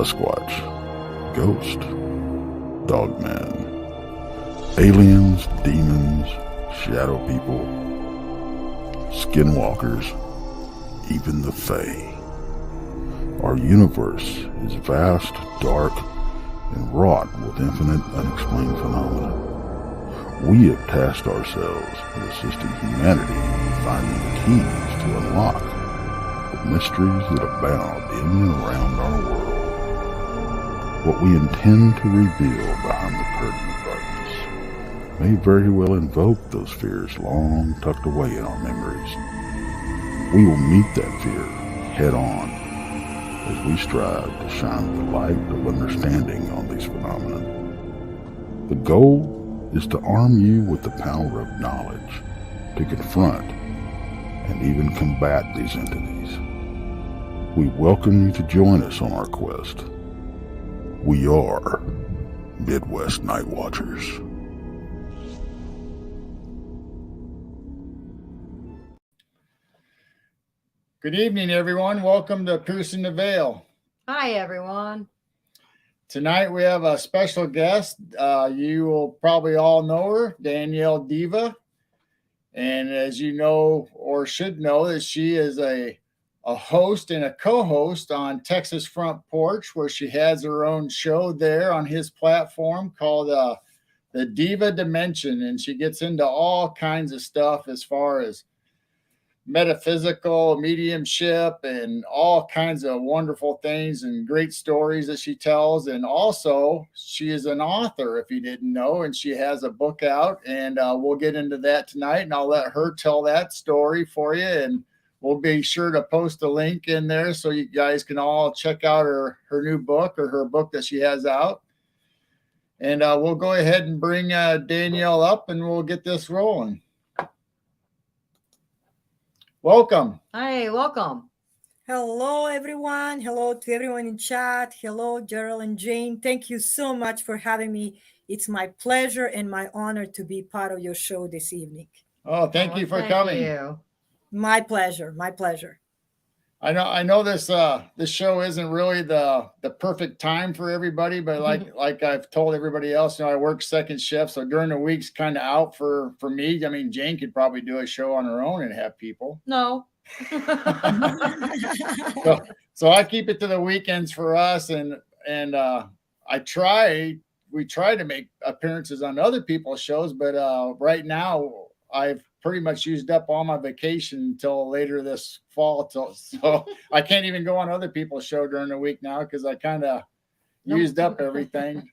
Sasquatch, ghost, dogman, aliens, demons, shadow people, skinwalkers, even the Fae. Our universe is vast, dark, and wrought with infinite unexplained phenomena. We have tasked ourselves with assisting humanity in finding the keys to unlock the mysteries that abound in and around our world. What we intend to reveal behind the curtain of darkness may very well invoke those fears long tucked away in our memories. We will meet that fear head on as we strive to shine the light of understanding on these phenomena. The goal is to arm you with the power of knowledge to confront and even combat these entities. We welcome you to join us on our quest. We are Midwest Night Watchers. Good evening, everyone. Welcome to Piercing the Veil. Hi, everyone. Tonight we have a special guest. You will probably all know her, Danielle Diva. And as you know, or should know, that she is a host and a co-host on Texas Front Porch, where she has her own show there on his platform called the Diva Dimension. And she gets into all kinds of stuff as far as metaphysical mediumship and all kinds of wonderful things and great stories that she tells. And also she is an author, if you didn't know, and she has a book out, and we'll get into that tonight, and I'll let her tell that story for you, and we'll be sure to post a link in there so you guys can all check out her new book, or her book that she has out. And we'll go ahead and bring Danielle up, and we'll get this rolling. Welcome. Hi, welcome. Hello, everyone. Hello to everyone in chat. Hello, Gerald and Jane. Thank you so much for having me. It's my pleasure and my honor to be part of your show this evening. Oh, thank you for coming. You. My pleasure. My pleasure. I know this show isn't really the perfect time for everybody, but like I've told everybody else, I work second shift, so during the week's kind of out for me. I mean, Jane could probably do a show on her own and have people. No. so I keep it to the weekends for us, and we try to make appearances on other people's shows, but right now I've pretty much used up all my vacation until later this fall. So I can't even go on other people's show during the week now because I kind of used up everything.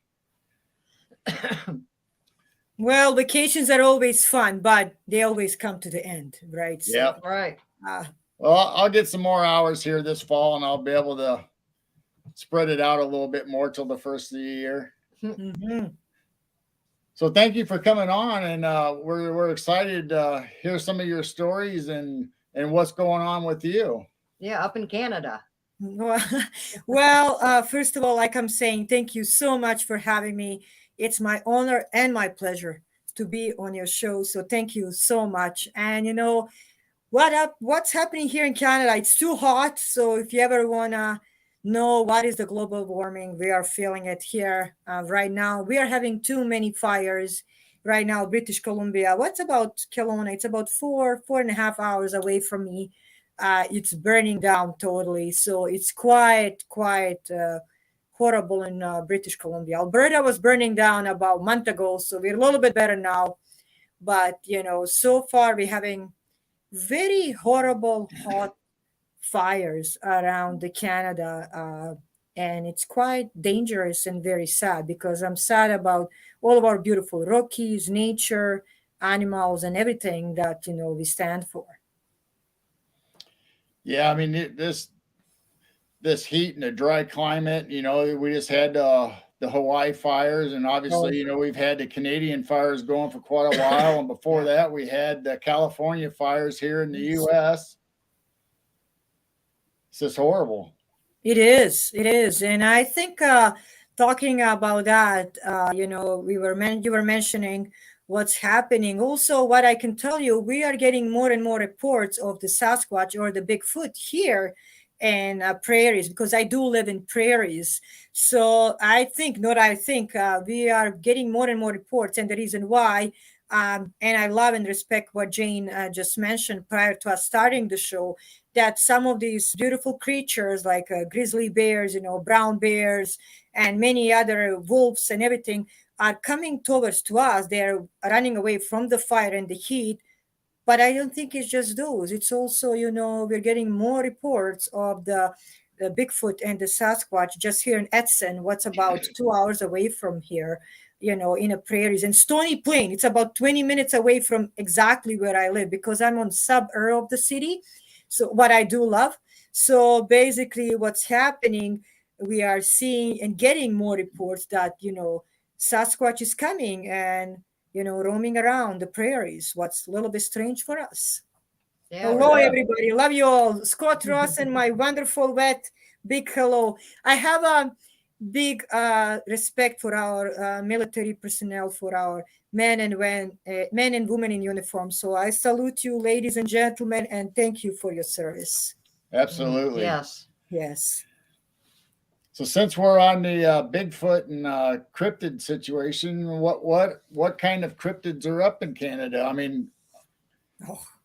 Well, vacations are always fun, but they always come to the end, right? So, yeah, right. Well, I'll get some more hours here this fall, and I'll be able to spread it out a little bit more till the first of the year. Mm-hmm. So thank you for coming on, and we're excited to hear some of your stories and what's going on with you. Yeah, up in Canada. Well, first of all, like I'm saying, thank you so much for having me. It's my honor and my pleasure to be on your show. So thank you so much. And what's happening here in Canada? It's too hot. So if you ever wanna know what is the global warming, we are feeling it here right now. We are having too many fires right now. British Columbia, what's about Kelowna? It's about 4.5 hours away from me. It's burning down totally. So it's quite horrible in British Columbia. Alberta was burning down about a month ago, so we're a little bit better now. But so far we're having very horrible hot fires around the Canada, and it's quite dangerous and very sad, because I'm sad about all of our beautiful Rockies, nature, animals, and everything that we stand for. Yeah, I mean, this heat and the dry climate, we just had the Hawaii fires, and obviously we've had the Canadian fires going for quite a while, and before that we had the California fires here in the U.S. It's just horrible. It is. And I think talking about that, you were mentioning what's happening. Also, what I can tell you, we are getting more and more reports of the Sasquatch or the Bigfoot here and prairies, because I do live in prairies. So we are getting more and more reports, and the reason why, and I love and respect what Jane just mentioned prior to us starting the show, that some of these beautiful creatures like grizzly bears, brown bears, and many other wolves and everything are coming towards to us. They're running away from the fire and the heat. But I don't think it's just those. It's also, we're getting more reports of the Bigfoot and the Sasquatch just here in Edson, what's about 2 hours away from here, in a prairies. And Stony Plain, it's about 20 minutes away from exactly where I live, because I'm on suburb of the city. So what I do love. So basically what's happening, we are seeing and getting more reports that, Sasquatch is coming and roaming around the prairies. What's a little bit strange for us. Yeah, Hello, yeah. everybody. Love you all. Scott Ross and my wonderful vet. Big hello. I have a big respect for our military personnel, for our men and women in uniform. So I salute you, ladies and gentlemen, and thank you for your service. Absolutely. Yes. Yes. So since we're on the Bigfoot and cryptid situation, what kind of cryptids are up in Canada? I mean,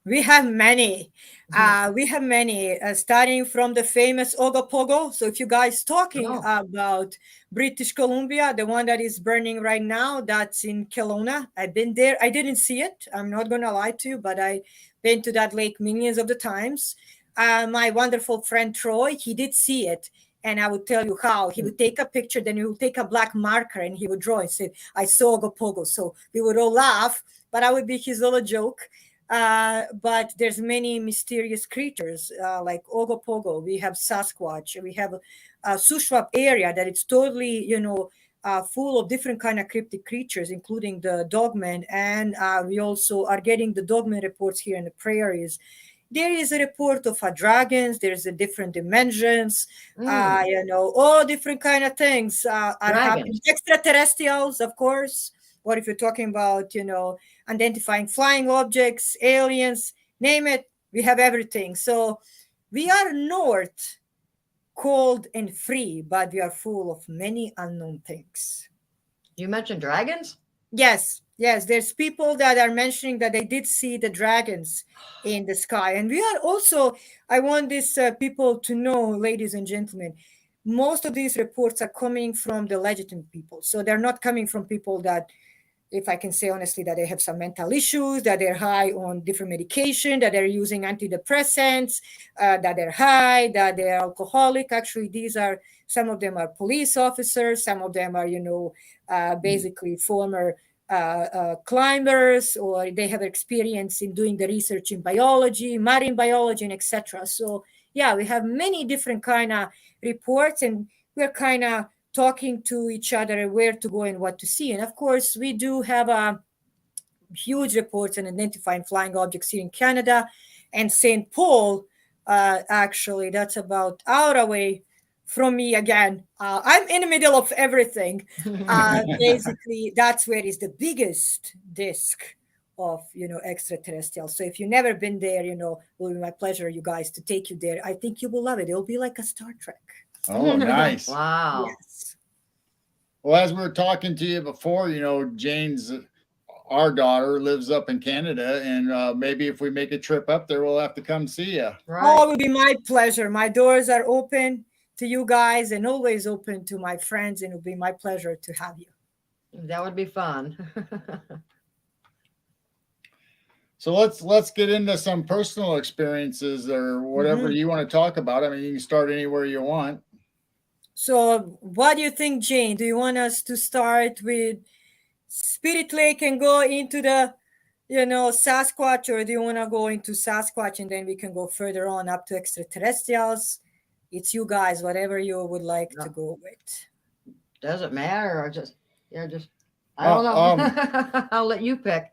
We have many. Starting from the famous Ogopogo. So if you guys talking about British Columbia, the one that is burning right now, that's in Kelowna. I've been there. I didn't see it. I'm not going to lie to you, but I've been to that lake millions of the times. My wonderful friend Troy, he did see it. And I would tell you how. He would take a picture, then he would take a black marker and he would draw and say, I saw Ogopogo. So we would all laugh, but I would be his little joke. But there's many mysterious creatures like Ogopogo. We have Sasquatch. We have a Shuswap area that it's totally, full of different kind of cryptic creatures, including the dogmen. And we also are getting the dogmen reports here in the prairies. There is a report of dragons. There's a different dimensions. All different kind of things are happening. Extraterrestrials, of course. Or if you're talking about, identifying flying objects, aliens, name it, we have everything. So we are north, cold and free, but we are full of many unknown things. You mentioned dragons? Yes. There's people that are mentioning that they did see the dragons in the sky. And we are also, I want these people to know, ladies and gentlemen, most of these reports are coming from the legitimate people. So they're not coming from people that, if I can say honestly, that they have some mental issues, that they're high on different medication, that they're using antidepressants, that they're high, that they're alcoholic. Actually, some of them are police officers, some of them are, basically former climbers, or they have experience in doing the research in biology, marine biology, and etc. So yeah, we have many different kind of reports, and we're kind of talking to each other where to go and what to see. And of course, we do have huge reports on identifying flying objects here in Canada and St. Paul. Actually, that's about an hour away from me again. I'm in the middle of everything. Basically, that's where is the biggest disc of extraterrestrial. So if you've never been there, it will be my pleasure, you guys, to take you there. I think you will love it. It'll be like a Star Trek. Oh, nice. Wow. Yes. Well, as we were talking to you before, Jane's, our daughter, lives up in Canada, and maybe if we make a trip up there, we'll have to come see you. Right. Oh, it would be my pleasure. My doors are open to you guys and always open to my friends, and it would be my pleasure to have you. That would be fun. So let's get into some personal experiences or whatever you want to talk about. I mean, you can start anywhere you want. So what do you think, Jane? Do you want us to start with Spirit Lake and go into the, Sasquatch, or do you want to go into Sasquatch and then we can go further on up to extraterrestrials? It's you guys, whatever you would like to go with. Doesn't matter. I don't know. I'll let you pick.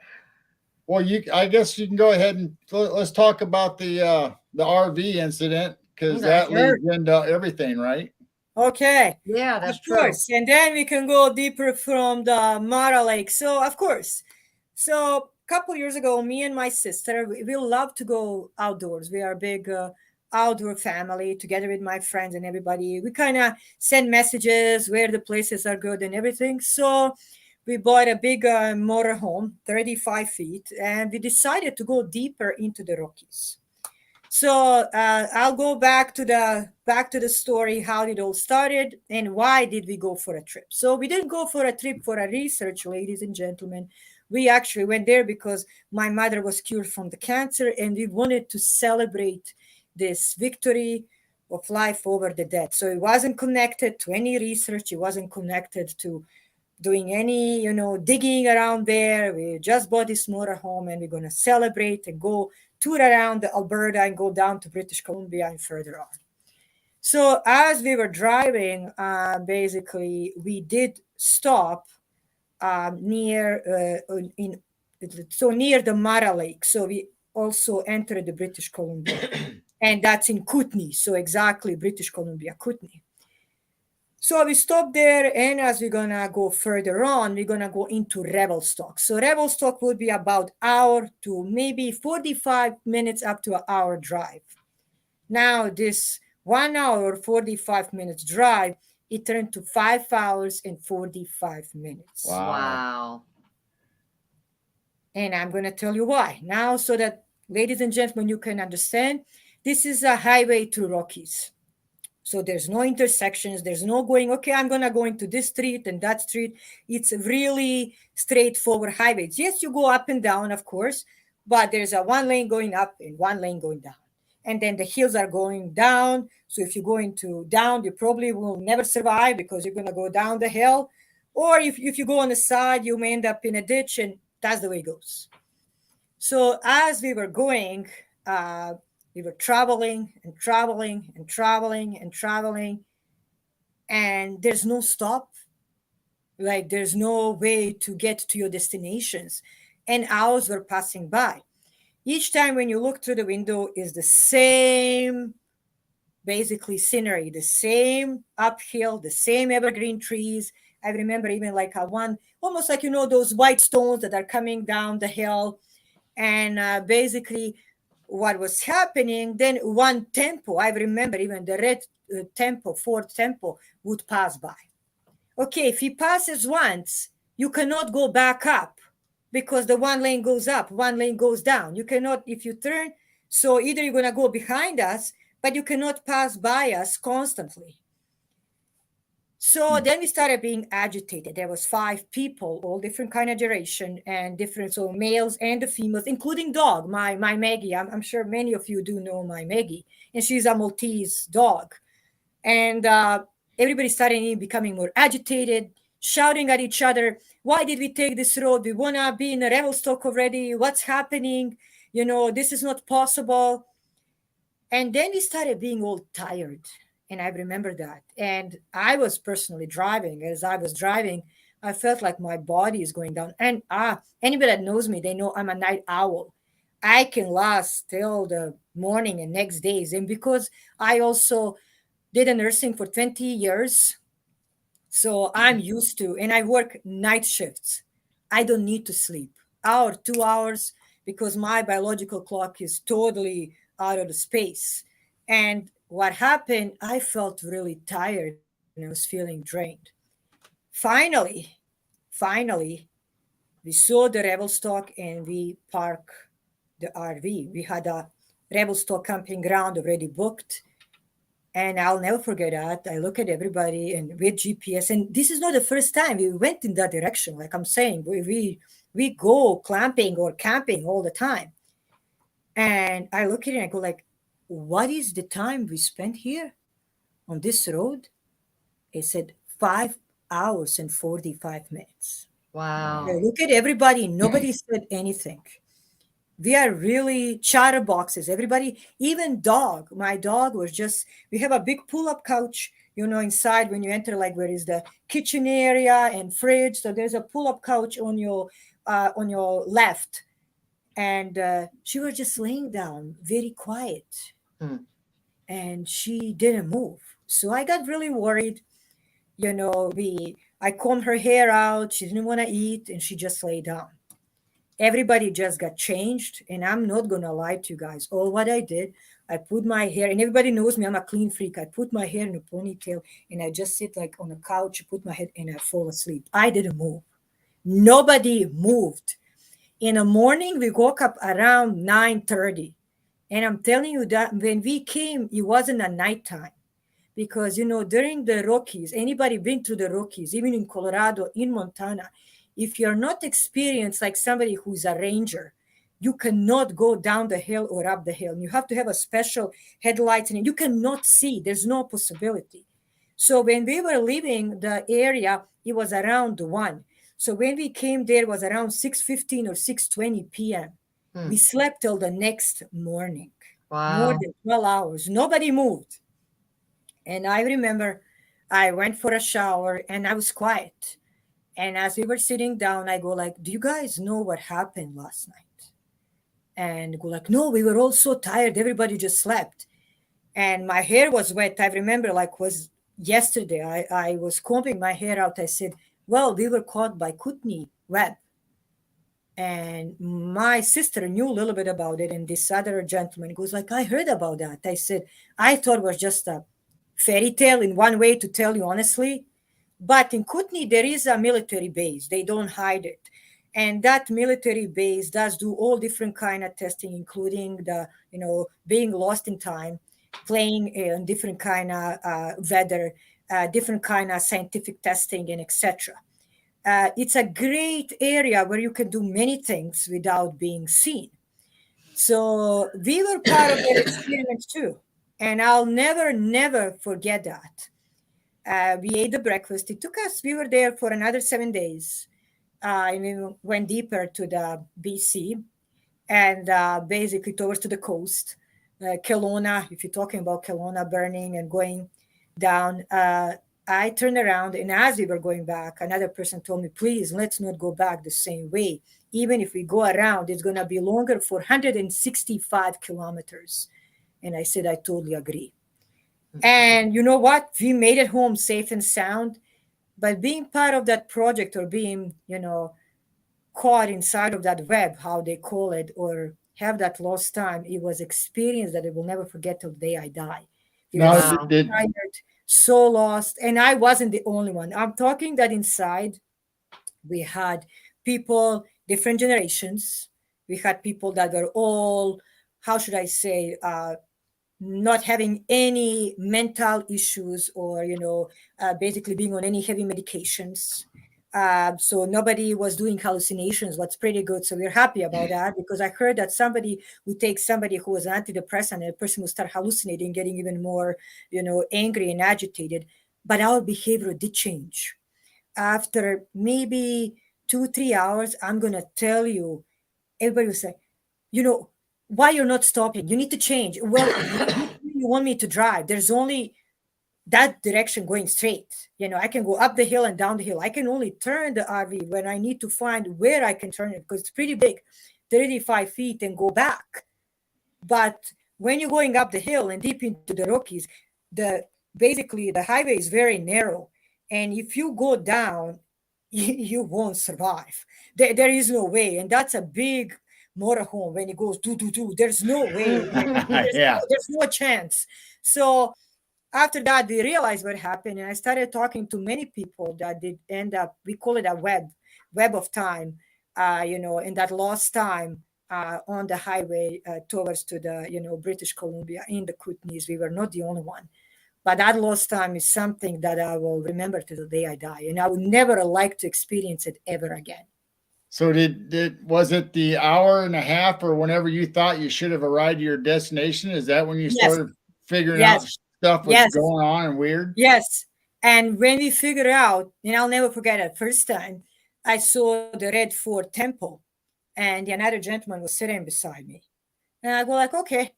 Well, I guess you can go ahead and let's talk about the RV incident, because that leads into everything, right? Okay. Yeah, that's true. Of course. And then we can go deeper from the Mara Lake. So, of course. So, a couple years ago, me and my sister, we love to go outdoors. We are big outdoor family together with my friends and everybody. We kind of send messages where the places are good and everything. So we bought a big motorhome, 35 feet, and we decided to go deeper into the Rockies. So I'll go back to the story how it all started and why did we go for a trip. So we didn't go for a trip for a research, ladies and gentlemen. We actually went there because my mother was cured from the cancer and we wanted to celebrate this victory of life over the death. So it wasn't connected to any research. It wasn't connected to doing any, digging around there. We just bought this motorhome and we're going to celebrate and go tour around Alberta and go down to British Columbia and further on. So as we were driving, basically we did stop near the Mara Lake. So we also entered the British Columbia, and that's in Kootenay. So exactly British Columbia, Kootenay. So we stopped there, and as we're gonna go further on, we're gonna go into Revelstoke. So Revelstoke would be about hour to maybe 45 minutes up to an hour drive. Now this 1 hour 45 minutes drive, it turned to 5 hours and 45 minutes. Wow. And I'm gonna tell you why now, so that ladies and gentlemen, you can understand. This is a highway through Rockies. So there's no intersections. There's no going, okay, I'm going to go into this street and that street. It's really straightforward highways. Yes, you go up and down, of course, but there's a one lane going up and one lane going down. And then the hills are going down. So if you go into down, you probably will never survive because you're going to go down the hill. Or if you go on the side, you may end up in a ditch, and that's the way it goes. So as we were going, we were traveling and traveling and traveling and traveling, and there's no stop. Like there's no way to get to your destinations, and hours were passing by. Each time when you look through the window is the same, basically scenery, the same uphill, the same evergreen trees. I remember even like almost like, those white stones that are coming down the hill, and basically what was happening, then one tempo, I remember even the red tempo, Ford tempo would pass by. Okay, if he passes once, you cannot go back up because the one lane goes up, one lane goes down. You cannot, if you turn, so either you're going to go behind us, but you cannot pass by us constantly. So then we started being agitated. There was 5 people, all different kind of generation and different, so males and the females, including dog, my Maggie. I'm sure many of you do know my Maggie, and she's a Maltese dog. And everybody started becoming more agitated, shouting at each other, why did we take this road? We want to be in a Revelstoke already. What's happening? This is not possible. And then we started being all tired. And I remember that. And I was personally driving. As I was driving, I felt like my body is going down. And anybody that knows me, they know I'm a night owl. I can last till the morning and next days. And because I also did a nursing for 20 years, so I'm used to, and I work night shifts. I don't need to sleep. Hour, 2 hours, because my biological clock is totally out of the space. And what happened, I felt really tired and I was feeling drained. Finally, we saw the Revelstoke and we parked the RV. We had a Revelstoke camping ground already booked. And I'll never forget that. I look at everybody and with GPS, and this is not the first time we went in that direction. Like I'm saying, we go clamping or camping all the time. And I look at it and I go like, what is the time we spent here on this road? It said 5 hours and 45 minutes. Wow. I look at everybody. Nobody said anything. We are really chatterboxes. Everybody, even dog. My dog was we have a big pull-up couch, inside when you enter, like where is the kitchen area and fridge. So there's a pull-up couch on your left. And she was just laying down, very quiet. And she didn't move. So I got really worried. I combed her hair out. She didn't want to eat, and she just lay down. Everybody just got changed, and I'm not going to lie to you guys. All what I did I put my hair, and everybody knows me, I'm a clean freak. I put my hair in a ponytail and I just sit like on the couch, put my head, and I fall asleep. I didn't move. Nobody moved. In the morning, we woke up around 9:30. And I'm telling you that when we came, it wasn't a nighttime. Because, during the Rockies, anybody been to the Rockies, even in Colorado, in Montana, if you're not experienced like somebody who's a ranger, you cannot go down the hill or up the hill. You have to have a special headlights, and you cannot see. There's no possibility. So when we were leaving the area, it was around 1. So when we came there, it was around 6:15 or 6:20 p.m. We slept till the next morning. Wow. More than 12 hours. Nobody moved. And I remember I went for a shower and I was quiet. And as we were sitting down, I go like, do you guys know what happened last night? And go like, no, we were all so tired. Everybody just slept. And my hair was wet. I remember like was yesterday. I was combing my hair out. I said, well, we were caught by Kootenai web. And my sister knew a little bit about it. And this other gentleman goes like, I heard about that. I said, I thought it was just a fairy tale in one way, to tell you honestly. But in Kootenai, there is a military base. They don't hide it. And that military base does do all different kind of testing, including the, being lost in time, playing in different kind of weather, different kind of scientific testing, and etc. It's a great area where you can do many things without being seen. So we were part of that experience too. And I'll never forget that. We ate the breakfast. It took us, we were there for another 7 days. And we went deeper to the BC and basically towards to the coast. Kelowna, if you're talking about Kelowna burning and going down, I turned around, and as we were going back, another person told me, please, let's not go back the same way. Even if we go around, it's going to be longer for 165 kilometers. And I said, I totally agree. And you know what? We made it home safe and sound. But being part of that project, or being, caught inside of that web, how they call it, or have that lost time, it was experience that I will never forget till the day I die. Now, Tired, so lost. And I wasn't the only one. I'm talking that inside we had people, different generations. We had people that were all, how should I say, not having any mental issues, or, basically being on any heavy medications. So nobody was doing hallucinations, what's pretty good. So we're happy about that, because I heard that somebody who takes somebody who was an antidepressant, and a person will start hallucinating, getting even more, angry and agitated. But our behavior did change. After maybe 2-3 hours, I'm going to tell you, everybody will say, why you're not stopping? You need to change. Well, you want me to drive? There's only that direction going straight. I can go up the hill and down the hill. I can only turn the RV when I need to find where I can turn it, because it's pretty big, 35 feet, and go back. But when you're going up the hill and deep into the Rockies, basically the highway is very narrow. And if you go down, you won't survive. There is no way. And that's a big motorhome when it goes do. There's no way. There's no chance. So after that, we realized what happened, and I started talking to many people that did end up, we call it a web of time, in that lost time on the highway towards to the, British Columbia, in the Kootenays. We were not the only one. But that lost time is something that I will remember to the day I die, and I would never like to experience it ever again. So was it the hour and a half, or whenever you thought you should have arrived at your destination? Is that when you started figuring out stuff was going on and weird? Yes. And when we figured out, and I'll never forget it, first time I saw the Red Fort Temple, and another gentleman was sitting beside me. And I go like, okay.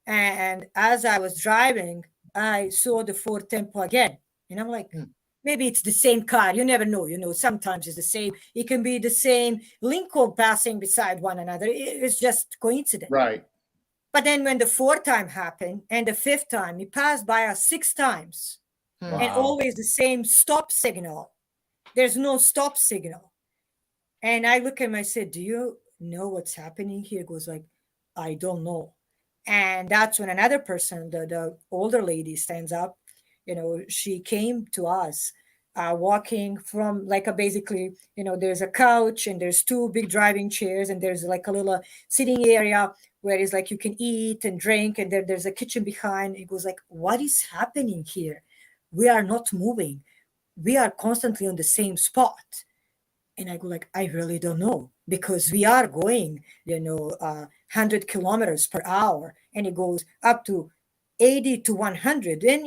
And as I was driving, I saw the Fort Temple again. And I'm like, maybe it's the same car. You never know. Sometimes it's the same. It can be the same Lincoln passing beside one another. It's just coincidence. Right. But then when the fourth time happened, and the fifth time, it passed by us 6 times. Wow. And always the same stop signal. There's no stop signal. And I look at him, I said, do you know what's happening here? He goes like, I don't know. And that's when another person, the older lady, stands up. She came to us, walking from like a basically, there's a couch and there's two big driving chairs and there's like a little sitting area where it's like you can eat and drink, and there's a kitchen behind. It goes like, what is happening here? We are not moving. We are constantly on the same spot. And I go like, I really don't know, because we are going, 100 kilometers per hour, and it goes up to 80 to 100. And,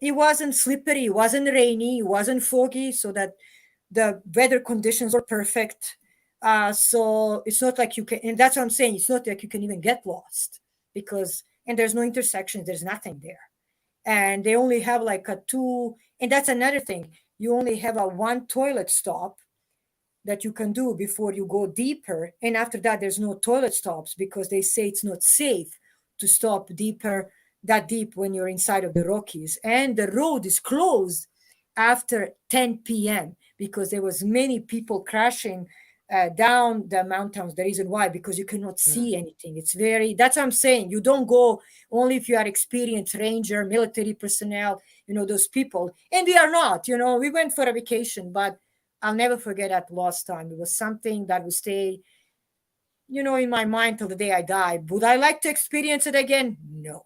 it wasn't slippery, it wasn't rainy, it wasn't foggy, so that the weather conditions were perfect. So it's not like you can, and that's what I'm saying, it's not like you can even get lost, and there's no intersections, there's nothing there. And they only have like a two, and that's another thing, you only have a one toilet stop that you can do before you go deeper. And after that, there's no toilet stops, because they say it's not safe to stop that deep when you're inside of the Rockies. And the road is closed after 10 p.m. because there was many people crashing down the mountains. The reason why, because you cannot see anything. That's what I'm saying. You don't go only if you are experienced ranger, military personnel, those people. And we are not, we went for a vacation, but I'll never forget that lost time. It was something that will stay, in my mind till the day I die. Would I like to experience it again? No.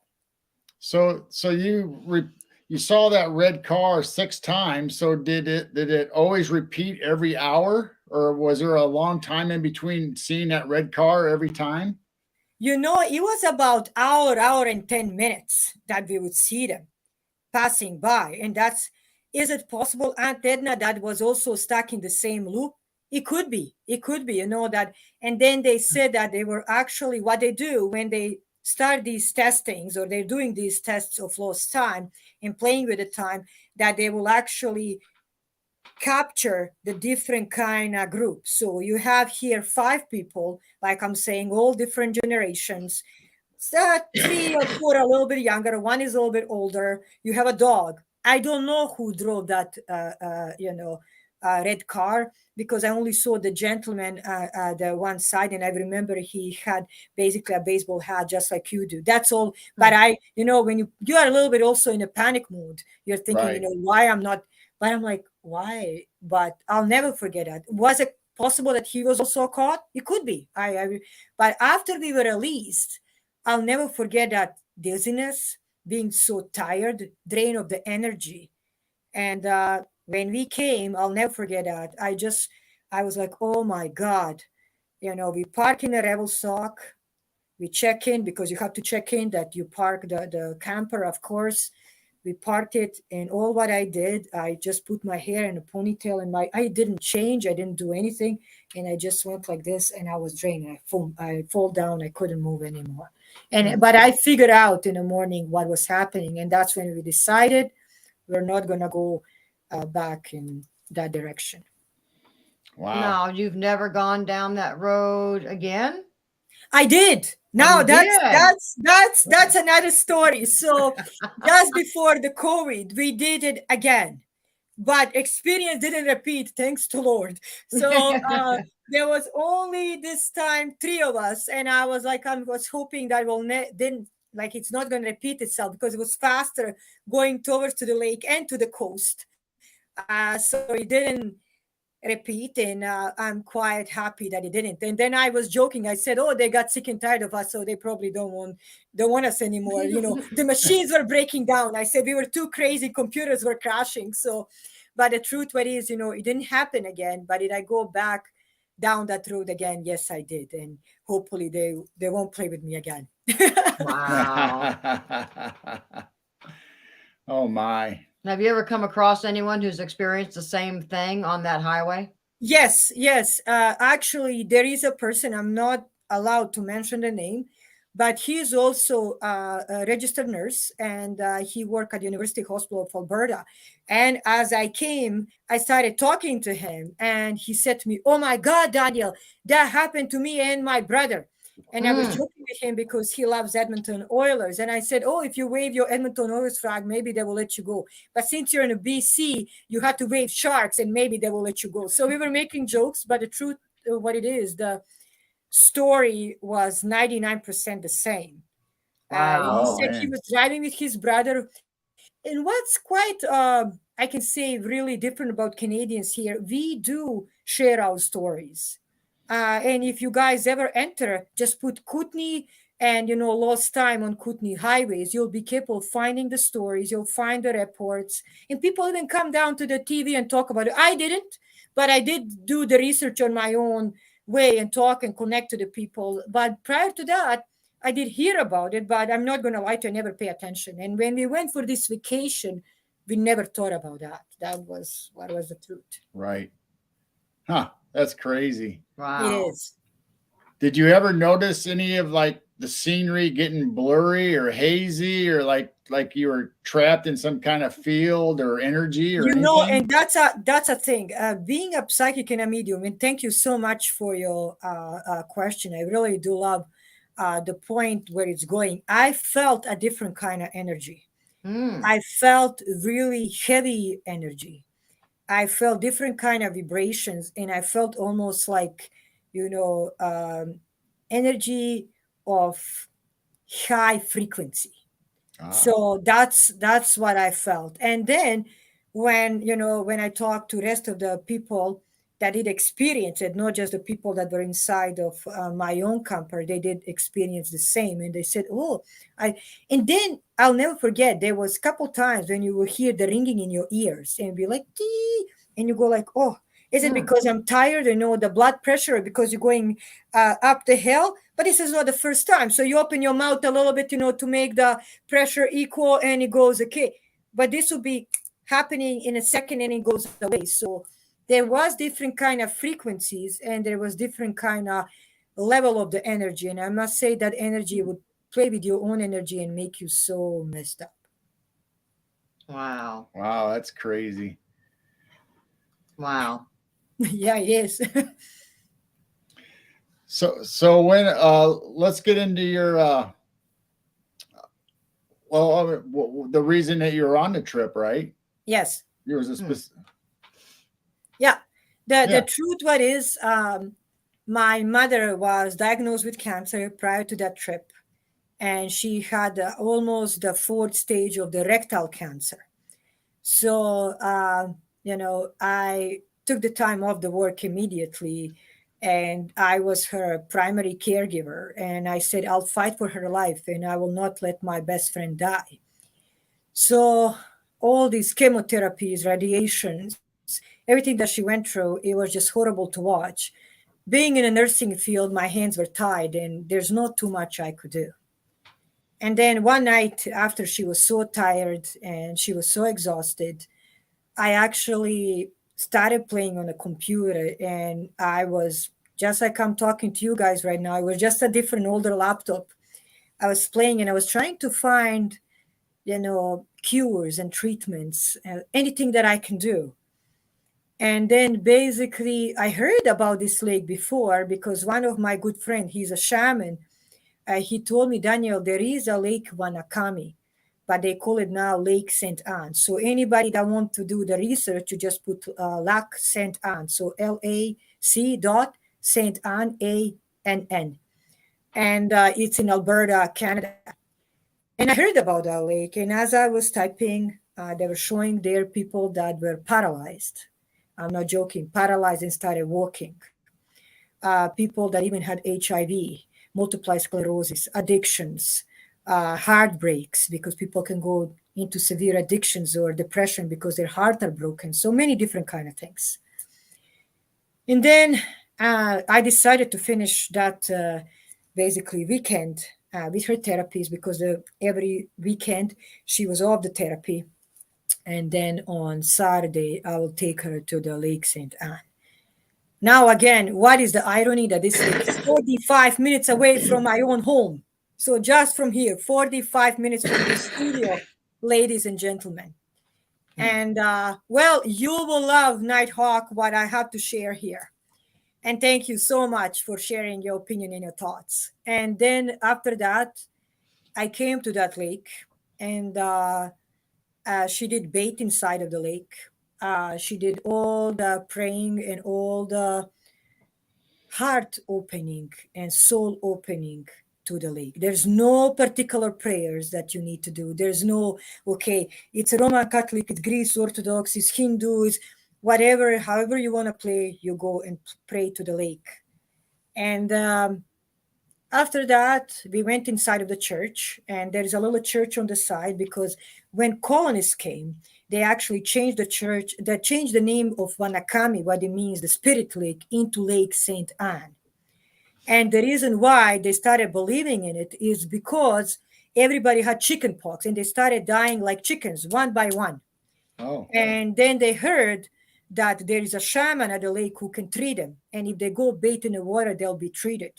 So you saw that red car 6 times. So did it always repeat every hour, or was there a long time in between seeing that red car every time? It was about hour and 10 minutes that we would see them passing by. And is it possible, Aunt Edna, that was also stuck in the same loop? It could be, that. And then they said that they were actually, what they do when they start these testings, or they're doing these tests of lost time and playing with the time, that they will actually capture the different kind of groups. So you have here 5 people, like I'm saying, all different generations. 3 or 4 are a little bit younger, 1 is a little bit older. You have a dog. I don't know who drove that, red car, because I only saw the gentleman the one side, and I remember he had basically a baseball hat, just like you do. That's all. But when you are a little bit also in a panic mood, you're thinking, Right. Why I'm not. But I'm like, why? But I'll never forget that. Was it possible that he was also caught? It could be. But after we were released, I'll never forget that dizziness, being so tired, drain of the energy. And when we came, I'll never forget that. I was like, oh my God. We park in a Revelstock. We check in, because you have to check in that you park the camper, of course. We parked it, and all what I did, I just put my hair in a ponytail, and I didn't change. I didn't do anything. And I just went like this, and I was drained. I fall down. I couldn't move anymore. But I figured out in the morning what was happening. And that's when we decided we're not going to go back in that direction. Wow. No, you've never gone down that road again? I did. Now that's another story. So just before the COVID, we did it again, but experience didn't repeat. Thanks to Lord. So there was only this time 3 of us, and I was hoping that didn't, like, it's not going to repeat itself, because it was faster going towards to the lake and to the coast. So it didn't repeat, and I'm quite happy that it didn't. And then I was joking. I said, "Oh, they got sick and tired of us, so they probably don't want us anymore." The machines were breaking down. I said we were too crazy. Computers were crashing. So, but the truth is, it didn't happen again. But did I go back down that road again? Yes, I did, and hopefully they won't play with me again. Wow. Oh my. Have you ever come across anyone who's experienced the same thing on that highway? Yes. Actually, there is a person, I'm not allowed to mention the name, but he is also a registered nurse, and he worked at the University Hospital of Alberta. And as I came, I started talking to him, and he said to me, "Oh my God, Danielle, that happened to me and my brother." And I was joking with him because he loves Edmonton Oilers. And I said, "Oh, if you wave your Edmonton Oilers flag, maybe they will let you go. But since you're in a BC, you have to wave Sharks, and maybe they will let you go." So we were making jokes, but the truth of what it is, the story was 99% the same. Wow. He Oh said he man. was driving with his brother. And what's quite, I can say, really different about Canadians here, we do share our stories. And if you guys ever enter, just put Kootenay and, lost time on Kootenay highways. You'll be capable of finding the stories. You'll find the reports. And people even come down to the TV and talk about it. I didn't, but I did do the research on my own way and talk and connect to the people. But prior to that, I did hear about it, but I'm not going to lie to you, I never pay attention. And when we went for this vacation, we never thought about that. That was what was the truth. Right. Huh. That's crazy. It Wow. is. Did you ever notice any of like the scenery getting blurry or hazy or like you were trapped in some kind of field or energy or anything? And that's a thing. Being a psychic and a medium, and thank you so much for your question. I really do love the point where it's going. I felt a different kind of energy. Mm. I felt really heavy energy. I felt different kind of vibrations, and I felt almost like, you know, um, energy of high frequency. Ah, So that's what I felt. And then when I talked to rest of the people that did experience it, not just the people that were inside of my own camper, they did experience the same, and they said, "Oh, I." And then I'll never forget. There was a couple times when you will hear the ringing in your ears and be like, "Dee," and you go like, "Oh." Is it Mm. because I'm tired, the blood pressure, or because you're going up the hill? But this is not the first time. So you open your mouth a little bit, to make the pressure equal, and it goes okay. But this will be happening in a second and it goes away. So there was different kind of frequencies, and there was different kind of level of the energy. And I must say that energy would play with your own energy and make you so messed up. Wow. wow, that's crazy. Wow. Yeah, it is. So when let's get into your the reason that you were on the trip, right? Yes. There was a Mm. specific. Yeah. The Yeah. truth what is, my mother was diagnosed with cancer prior to that trip, and she had almost the fourth stage of the rectal cancer. So, I took the time off the work immediately, and I was her primary caregiver. And I said, I'll fight for her life, and I will not let my best friend die. So, all these chemotherapies, radiations, everything that she went through, it was just horrible to watch. Being in a nursing field, my hands were tied, and there's not too much I could do. And then one night, after she was so tired and she was so exhausted, I actually started playing on a computer, and I was just like I'm talking to you guys right now. It was just a different older laptop. I was playing and I was trying to find, cures and treatments, anything that I can do. And then basically I heard about this lake before because one of my good friend, he's a shaman. He told me, Daniel, there is a Lake Wanakami, but they call it now Lake St. Anne. So anybody that want to do the research, you just put Lac St. Anne. So LAC dot St. Anne, ANN. And it's in Alberta, Canada. And I heard about that lake. And as I was typing, they were showing there people that were paralyzed. I'm not joking, paralyzed and started walking. People that even had HIV, multiple sclerosis, addictions, heartbreaks, because people can go into severe addictions or depression because their heart are broken. So many different kind of things. And then I decided to finish that basically weekend with her therapies because every weekend she was off the therapy. And then on Saturday, I will take her to the Lake St. Anne. Now, again, what is the irony that this lake is 45 minutes away from my own home? So just from here, 45 minutes from the studio, ladies and gentlemen. And well, you will love Nighthawk, what I have to share here. And thank you so much for sharing your opinion and your thoughts. And then after that, I came to that lake, and she did bait inside of the lake. She did all the praying and all the heart opening and soul opening to the lake. There's no particular prayers that you need to do. There's no, okay, it's a Roman Catholic, it's Greek Orthodox, it's Hindu, it's whatever, however you want to play, you go and pray to the lake. And after that, we went inside of the church, and there is a little church on the side because when colonists came, they actually changed the church, they changed the name of Wanakami, what it means, the spirit lake, into Lake St. Anne. And the reason why they started believing in it is because everybody had chicken pox and they started dying like chickens, one by one. Oh. And then they heard that there is a shaman at the lake who can treat them. And if they go bathe in the water, they'll be treated.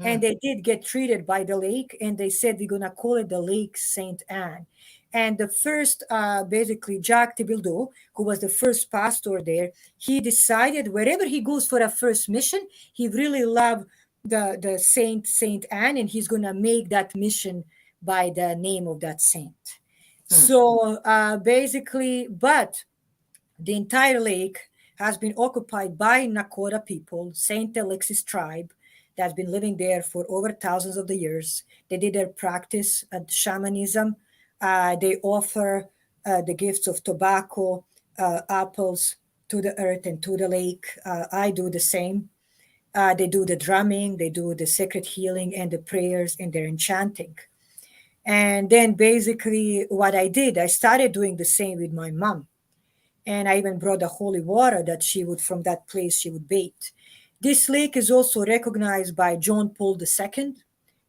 And they did get treated by the lake. And they said, we're going to call it the Lake St. Anne. And the first, basically, Jacques Thibodeau, who was the first pastor there, he decided wherever he goes for a first mission, he really loved the Saint Anne, and he's going to make that mission by the name of that saint. So basically, but the entire lake has been occupied by Nakota people, Saint Alexis tribe, that's been living there for over thousands of the years. They did their practice at shamanism. They offer the gifts of tobacco, apples to the earth and to the lake. I do the same. They do the drumming, they do the sacred healing and the prayers and their enchanting. And then basically what I did, I started doing the same with my mom. And I even brought the holy water that she would, from that place, she would bathe. This lake is also recognized by John Paul II.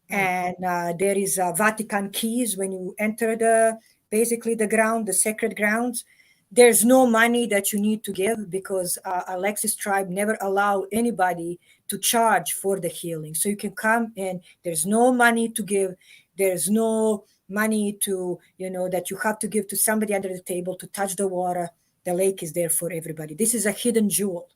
And there is Vatican keys when you enter basically the ground, the sacred grounds. There's no money that you need to give because Alexis tribe never allow anybody to charge for the healing. So you can come and there's no money to give. There's no money to, that you have to give to somebody under the table to touch the water. The lake is there for everybody. This is a hidden jewel.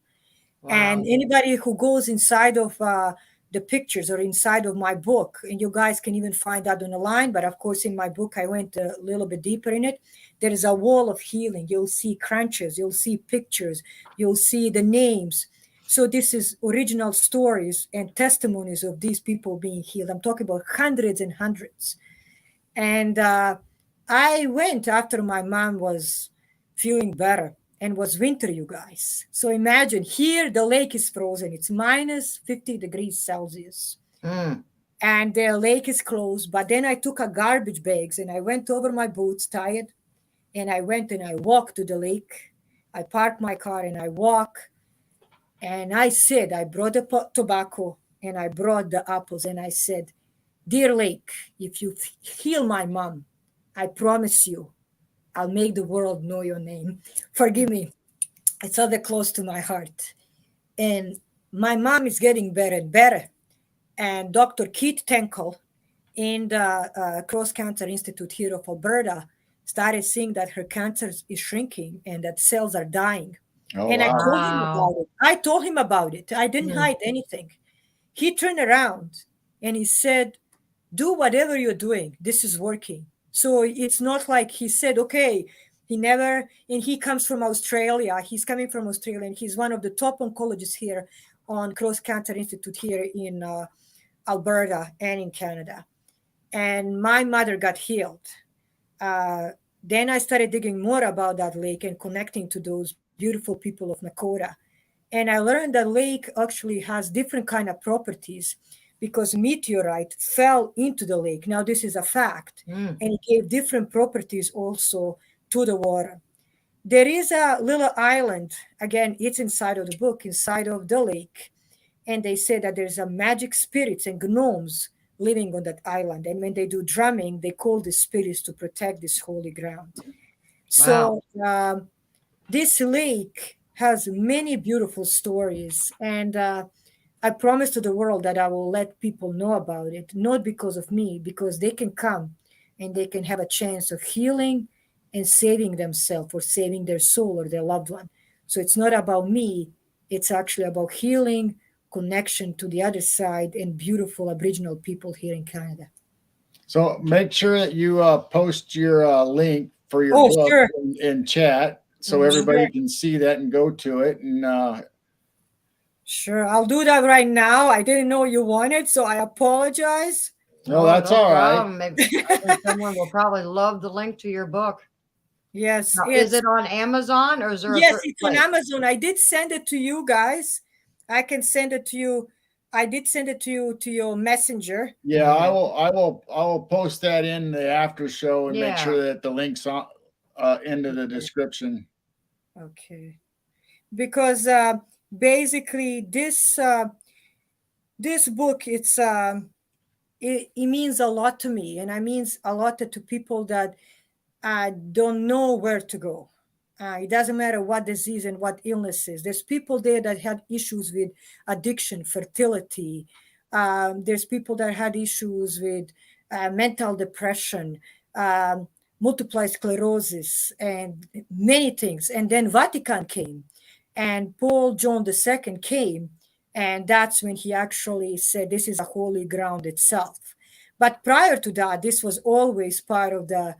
Wow. And anybody who goes inside of the pictures or inside of my book, and you guys can even find that on the line, but of course in my book I went a little bit deeper in it. There is a wall of healing. You'll see crunches, you'll see pictures, you'll see the names. So this is original stories and testimonies of these people being healed. I'm talking about hundreds and hundreds. And I went after my mom was feeling better. And was winter, you guys. So imagine here the lake is frozen. It's minus 50 degrees Celsius. And the lake is closed. But then I took a garbage bags and I went over my boots, tired. And I went and I walked to the lake. I parked my car and I walk. And I said, I brought the tobacco and I brought the apples. And I said, dear lake, if you heal my mom, I promise you, I'll make the world know your name. Forgive me. It's all that close to my heart. And my mom is getting better and better. And Dr. Keith Tenkel in the Cross Cancer Institute here of Alberta started seeing that her cancer is shrinking and that cells are dying. Oh, and wow. I told him about it. I didn't hide anything. He turned around and he said, do whatever you're doing. This is working. So it's not like he said, okay, and he comes from Australia. He's coming from Australia, and he's one of the top oncologists here on Cross Cancer Institute here in Alberta and in Canada. And my mother got healed. Then I started digging more about that lake and connecting to those beautiful people of Nakota. And I learned that lake actually has different kind of properties, because meteorite fell into the lake. Now, this is a fact. And it gave different properties also to the water. There is a little island. Again, it's inside of the book, inside of the lake. And they say that there's a magic spirits and gnomes living on that island. And when they do drumming, they call the spirits to protect this holy ground. Wow. So this lake has many beautiful stories. And I promise to the world that I will let people know about it, not because of me, because they can come and they can have a chance of healing and saving themselves or saving their soul or their loved one. So it's not about me. It's actually about healing, connection to the other side, and beautiful Aboriginal people here in Canada. So make sure that you post your link for your book sure. in chat so everybody can see that and go to it. And sure, I'll do that right now. I didn't know you wanted, so I apologize. No, Oh, that's no all right. problem. Maybe, I think someone will probably love the link to your book. Yes, Now, is it on Amazon or is there a yes, certain it's on place? Amazon. I did send it to you guys. I can send it to you. I did send it to you to your messenger. Yeah, I will post that in the after show and make Yeah. sure that the links on into the Okay. description. Okay. Because basically this book it means a lot to me, and I means a lot to people that don't know where to go. It doesn't matter what disease and what illness is. There's people there that had issues with addiction, fertility. There's people that had issues with mental depression, um, multiple sclerosis, and many things. And then Vatican came, and Paul John II came, and that's when he actually said this is a holy ground itself. But prior to that, this was always part of the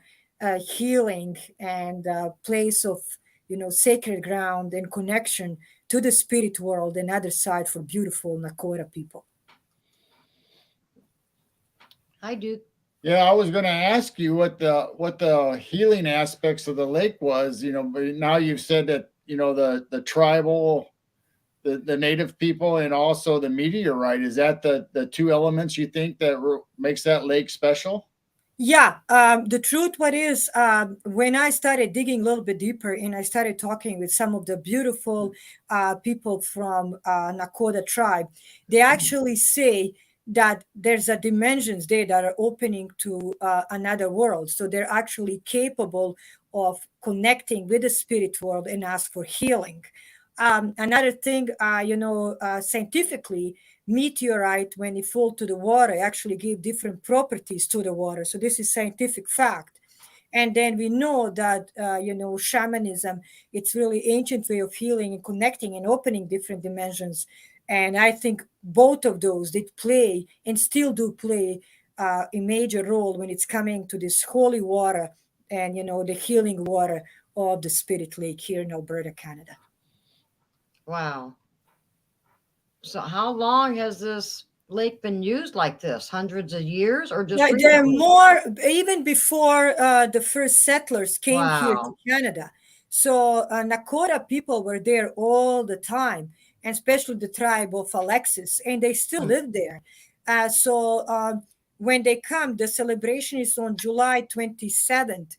healing and place of sacred ground and connection to the spirit world and other side for beautiful Nakota people. I do. Yeah, I was going to ask you what the healing aspects of the lake was. But now you've said that the tribal, the native people, and also the meteorite. Is that the two elements you think that makes that lake special? Yeah, the truth what is when I started digging a little bit deeper and I started talking with some of the beautiful people from Nakota tribe, they actually say that there's a dimensions there that are opening to another world. So they're actually capable of connecting with the spirit world and ask for healing. Another thing, scientifically, meteorite when it fall to the water actually give different properties to the water, so this is scientific fact. And then we know that shamanism, it's really ancient way of healing and connecting and opening different dimensions. And I think both of those did play and still do play a major role when it's coming to this holy water and the healing water of the spirit lake here in Alberta, Canada. Wow. So how long has this lake been used like this? Hundreds of years or just Yeah, there are recently? more even before the first settlers came here to Wow. Canada. So Nakota people were there all the time, and especially the tribe of Alexis, and they still live there. So when they come, the celebration is on July 27th.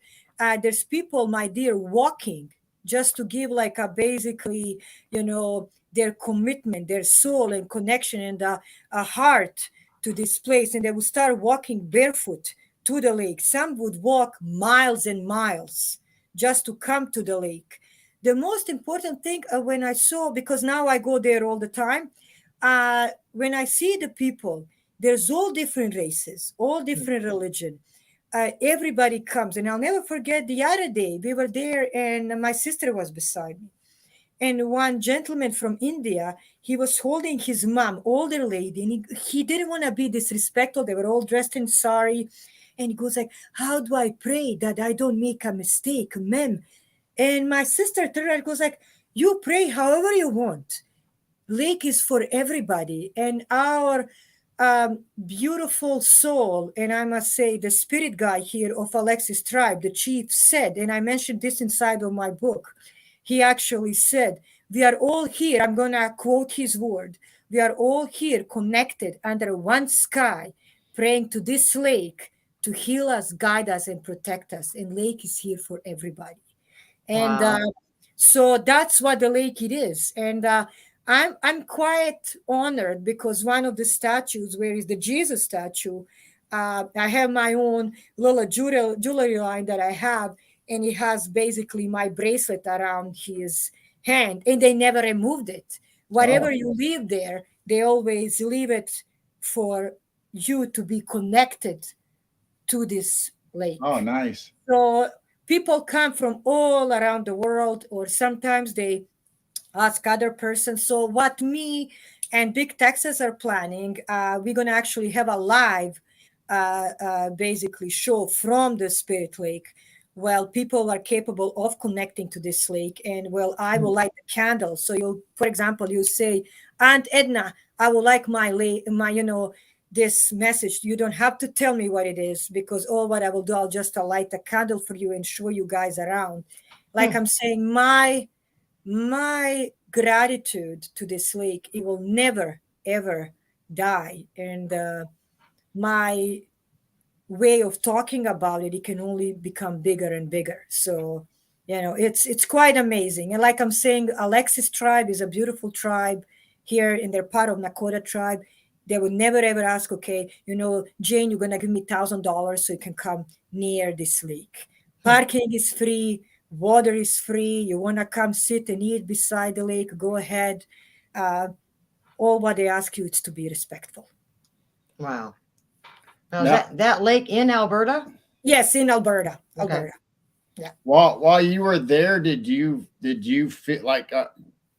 There's people, my dear, walking just to give like a basically, their commitment, their soul and connection and a heart to this place, and they would start walking barefoot to the lake. Some would walk miles and miles just to come to the lake. The most important thing when I saw, because now I go there all the time, when I see the people, there's all different races, all different religion. Everybody comes, and I'll never forget the other day we were there, and my sister was beside me, and one gentleman from India, he was holding his mom, older lady, and he didn't want to be disrespectful. They were all dressed in sari, and he goes like, "How do I pray that I don't make a mistake, ma'am?" And my sister turned around and goes like, "You pray however you want. Lake is for everybody." And our beautiful soul, and I must say the spirit guy here of Alexis tribe, the chief said, and I mentioned this inside of my book, he actually said, "We are all here." I'm going to quote his word. "We are all here connected under one sky, praying to this lake to heal us, guide us, and protect us. And lake is here for everybody." And Wow. so that's what the lake it is. And I'm quite honored because one of the statues, where is the Jesus statue, I have my own little jewelry line that I have, and it has basically my bracelet around his hand, and they never removed it. Whatever Oh, you leave there, they always leave it for you to be connected to this oh, lake. nice. So people come from all around the world, or sometimes they ask other persons. So what me and Big Texas are planning, we're going to actually have a live basically show from the Spirit Lake. Well, people are capable of connecting to this lake, and well, I will light the candle. So you, for example, you say, "Aunt Edna, I would like my this message. You don't have to tell me what it is, because all what I will do, I'll just light a candle for you and show you guys around. Like I'm saying, my gratitude to this lake, it will never ever die. And my way of talking about it, it can only become bigger and bigger. So it's quite amazing. And like I'm saying, Alexis tribe is a beautiful tribe here, and they're part of Nakota tribe. They would never ever ask, okay, Jane, you're gonna give me $1,000 so you can come near this lake. Parking is free, water is free. You wanna come sit and eat beside the lake, go ahead. All what they ask you is to be respectful. Wow. Now, is that lake in Alberta? Yes, in Alberta. Okay. Alberta. Yeah. While you were there, did you feel like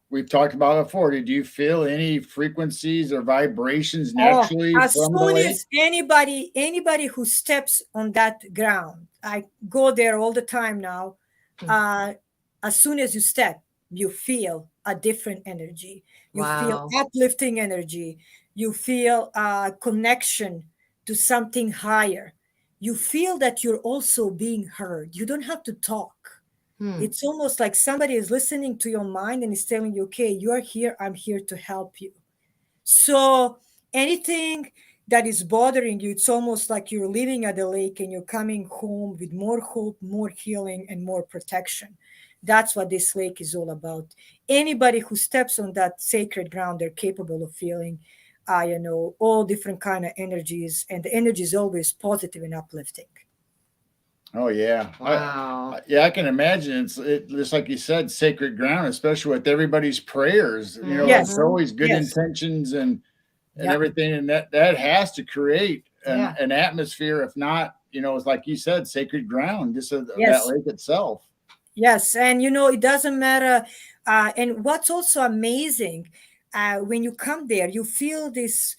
we've talked about it before? Did you feel any frequencies or vibrations naturally as from the soon lake? as anybody who steps on that ground, I go there all the time now. As soon as you step, you feel a different energy. You feel uplifting energy. You feel a connection to something higher. You feel that you're also being heard. You don't have to talk. It's almost like somebody is listening to your mind and is telling you, okay, you are here. I'm here to help you. So anything that is bothering you, it's almost like you're living at the lake and you're coming home with more hope, more healing, and more protection. That's what this lake is all about. Anybody who steps on that sacred ground, they're capable of feeling all different kind of energies, and the energy is always positive and uplifting. Oh yeah. Wow. I can imagine. It's just like you said, sacred ground, especially with everybody's prayers. Yes. It's always good intentions and everything, and that has to create an atmosphere. If not, it's like you said, sacred ground, just that lake itself. Yes, and it doesn't matter. And what's also amazing, when you come there, you feel this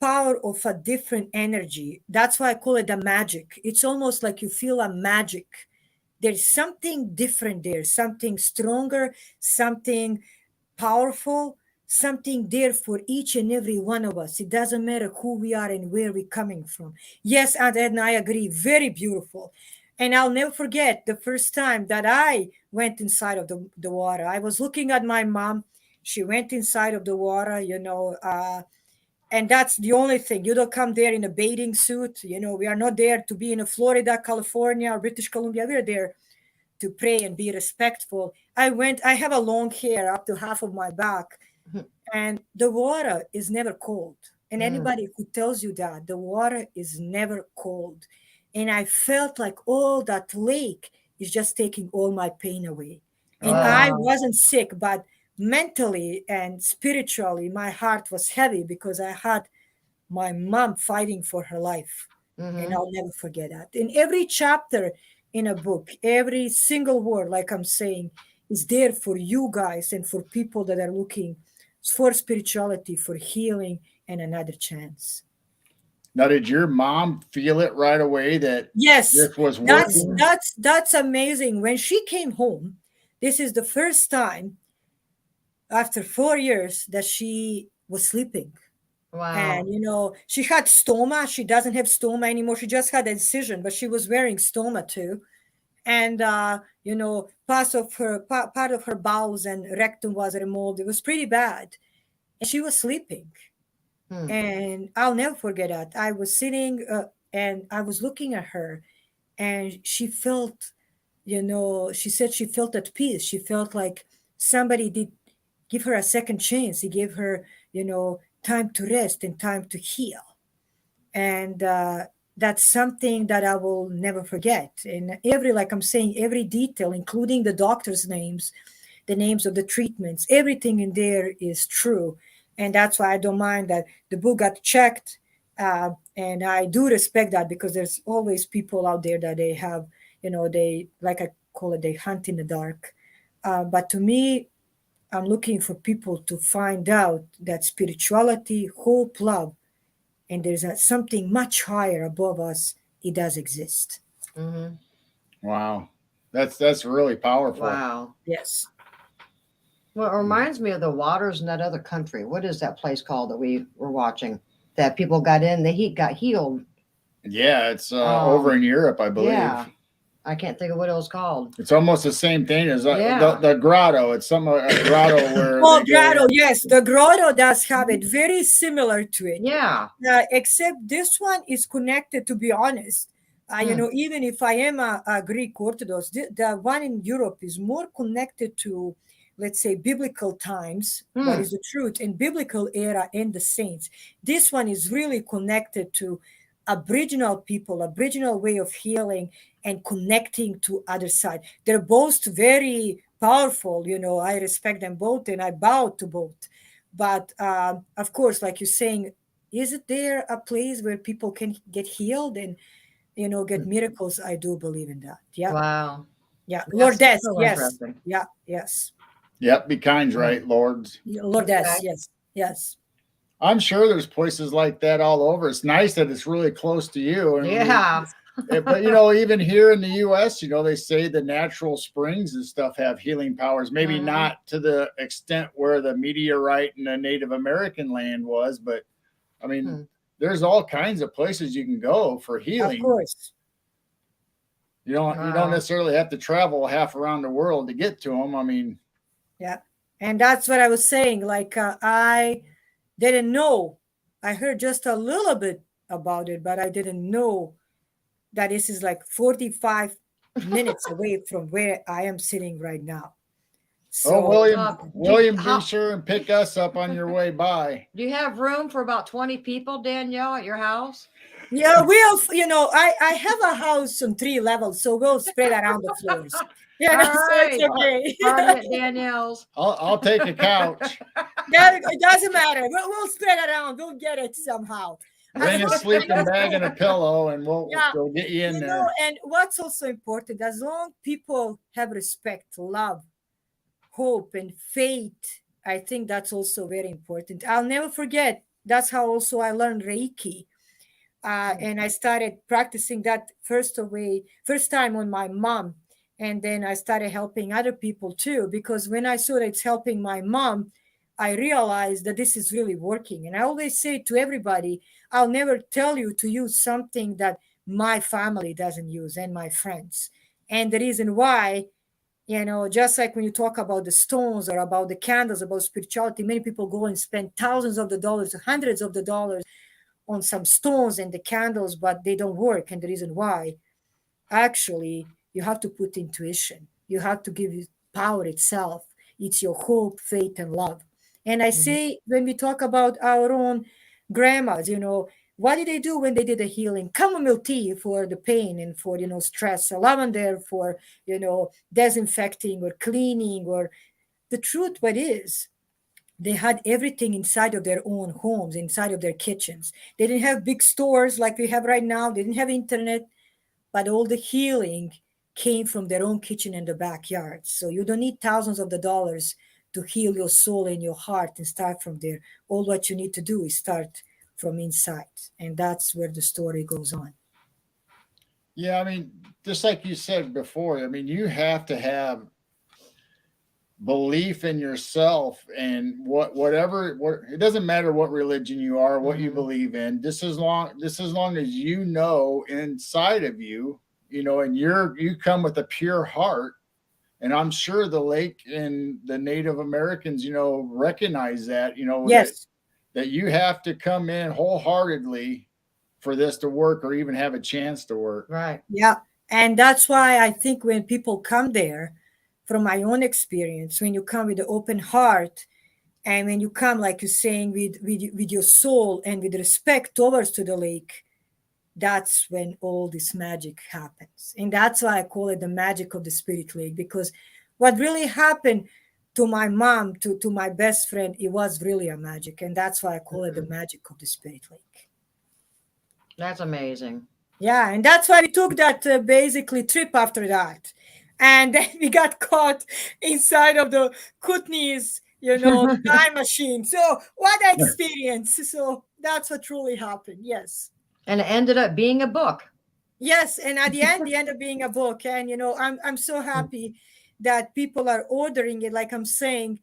power of a different energy. That's why I call it the magic. It's almost like you feel a magic. There's something different there, something stronger, something powerful, something there for each and every one of us. It doesn't matter who we are and where we're coming from. Yes, Aunt Edna, I agree. Very beautiful. And I'll never forget the first time that I went inside of the water. I was looking at my mom. She went inside of the water, and that's the only thing. You don't come there in a bathing suit. We are not there to be in Florida, California, or British Columbia. We're there to pray and be respectful. I have a long hair up to half of my back, and the water is never cold. And anybody who tells you that, the water is never cold. And I felt like all that lake is just taking all my pain away. And I wasn't sick, but mentally and spiritually, my heart was heavy because I had my mom fighting for her life. And I'll never forget that. In every chapter in a book, every single word, like I'm saying, is there for you guys and for people that are looking for spirituality, for healing, and another chance. Now, did your mom feel it right away that yes, this was working? That's amazing. When she came home, this is the first time after 4 years that she was sleeping. Wow. And she had stoma. She doesn't have stoma anymore. She just had a incision, but she was wearing stoma too. And part of her bowels and rectum was removed. It was pretty bad, and she was sleeping. And I'll never forget that. I was sitting and I was looking at her, and she felt, she said she felt at peace. She felt like somebody did give her a second chance. He gave her, time to rest and time to heal. And that's something that I will never forget. And like I'm saying, every detail, including the doctor's names, the names of the treatments, everything in there is true. And that's why I don't mind that the book got checked. And I do respect that, because there's always people out there that they have, they, like I call it, they hunt in the dark. But to me, I'm looking for people to find out that spirituality, hope, love, and there's something much higher above us. It does exist. Wow. That's really powerful. Wow. Yes. Well, it reminds me of the waters in that other country. What is that place called that we were watching? that people got in, the heat got healed. Yeah, it's over in Europe, I believe. Yeah. I can't think of what it was called. It's almost the same thing as Yeah. the grotto. It's some a grotto where Oh, they go grotto, in. yes, the grotto does have it very similar to it. Yeah. Except this one is connected, to be honest. Even if I am a Greek Orthodox, the one in Europe is more connected to, let's say, biblical times, what is the truth, in biblical era and the saints. This one is really connected to Aboriginal people, Aboriginal way of healing and connecting to other side. They're both very powerful. I respect them both and I bow to both. But of course, like you're saying, is it there a place where people can get healed and get miracles? I do believe in that. Yeah. Wow. Yeah. That's Lord Des, so yes. interesting. Yeah, yes. Yep, be kind's right, Lords. Lord Des, Okay. yes. Yes. I'm sure there's places like that all over. It's nice that it's really close to you. And Yeah. but even here in the U.S., they say the natural springs and stuff have healing powers. Maybe not to the extent where the meteorite in the Native American land was, but I mean, there's all kinds of places you can go for healing. Of course. You don't necessarily have to travel half around the world to get to them. I mean, yeah, and that's what I was saying. Like I didn't know. I heard just a little bit about it, but I didn't know that this is like 45 minutes away from where I am sitting right now. So, William, be sure and pick us up on your way by. Do you have room for about 20 people, Danielle, at your house? Yeah, I have a house on 3 levels, so we'll spread around the floors. Yeah, All so right. it's okay. Party at Danielle's. I'll take a couch. It doesn't matter. We'll spread it around. We'll get it somehow. Bring a sleeping bag and a pillow, and we'll get you in there. And what's also important, as long people have respect, love, hope, and faith, I think that's also very important. I'll never forget. That's how also I learned Reiki. And I started practicing that first time on my mom. And then I started helping other people too, because when I saw that it's helping my mom, I realized that this is really working. And I always say to everybody, I'll never tell you to use something that my family doesn't use and my friends. And the reason why, just like when you talk about the stones or about the candles, about spirituality, many people go and spend thousands of the dollars, hundreds of the dollars on some stones and the candles, but they don't work. And the reason why, actually, you have to put intuition. You have to give it power itself. It's your hope, faith, and love. And I say, when we talk about our own grandmas, what did they do when they did the healing? Chamomile tea for the pain and for, stress, lavender for, disinfecting or cleaning, or the truth, what is, they had everything inside of their own homes, inside of their kitchens. They didn't have big stores like we have right now. They didn't have internet, but all the healing came from their own kitchen and the backyard. So you don't need thousands of the dollars to heal your soul and your heart and start from there. All what you need to do is start from inside. And that's where the story goes on. Yeah, I mean, just like you said before, I mean, you have to have belief in yourself and whatever it doesn't matter what religion you are, what you believe in, just as long as inside of you, and you come with a pure heart. And I'm sure the lake and the Native Americans, recognize that, yes, that you have to come in wholeheartedly for this to work or even have a chance to work. Right. Yeah. And that's why I think when people come there, from my own experience, when you come with an open heart, and when you come, like you're saying, with your soul and with respect towards to the lake, that's when all this magic happens. And that's why I call it the magic of the spirit lake, because what really happened to my mom, to my best friend, it was really a magic. And that's why I call it the magic of the spirit lake. That's amazing. Yeah, and that's why we took that basically trip after that. And then we got caught inside of the Kootenays, time machine. So what an experience. So that's what truly happened. Yes. And it ended up being a book. Yes. And at the end, it ended up being a book. And, I'm so happy that people are ordering it, like I'm saying,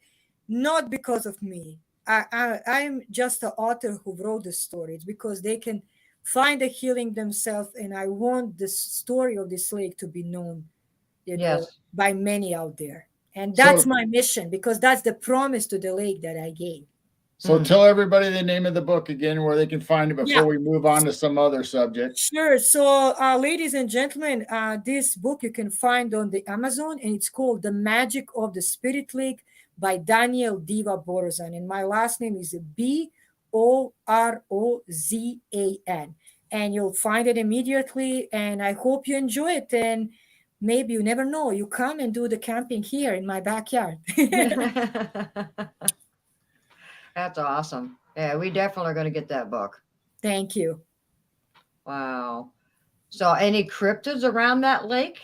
not because of me, I'm just the author who wrote the stories because they can find the healing themselves, and I want the story of this lake to be known, Yes. by many out there. And that's So my mission because that's the promise to the lake that I gave. so Mm. tell everybody the name of the book again, where they can find it Yeah, before we move on to some other subject. sure. So, ladies and gentlemen, this book you can find on the Amazon, and it's called The Magic of the Spirit Lake by Danielle Diva Borozan. And my last name is Borozan. And you'll find it immediately. And I hope you enjoy it. And maybe you never know, you come and do the camping here in my backyard. That's awesome. Yeah, we definitely are going to get that book. Thank you. Wow. So, any cryptids around that lake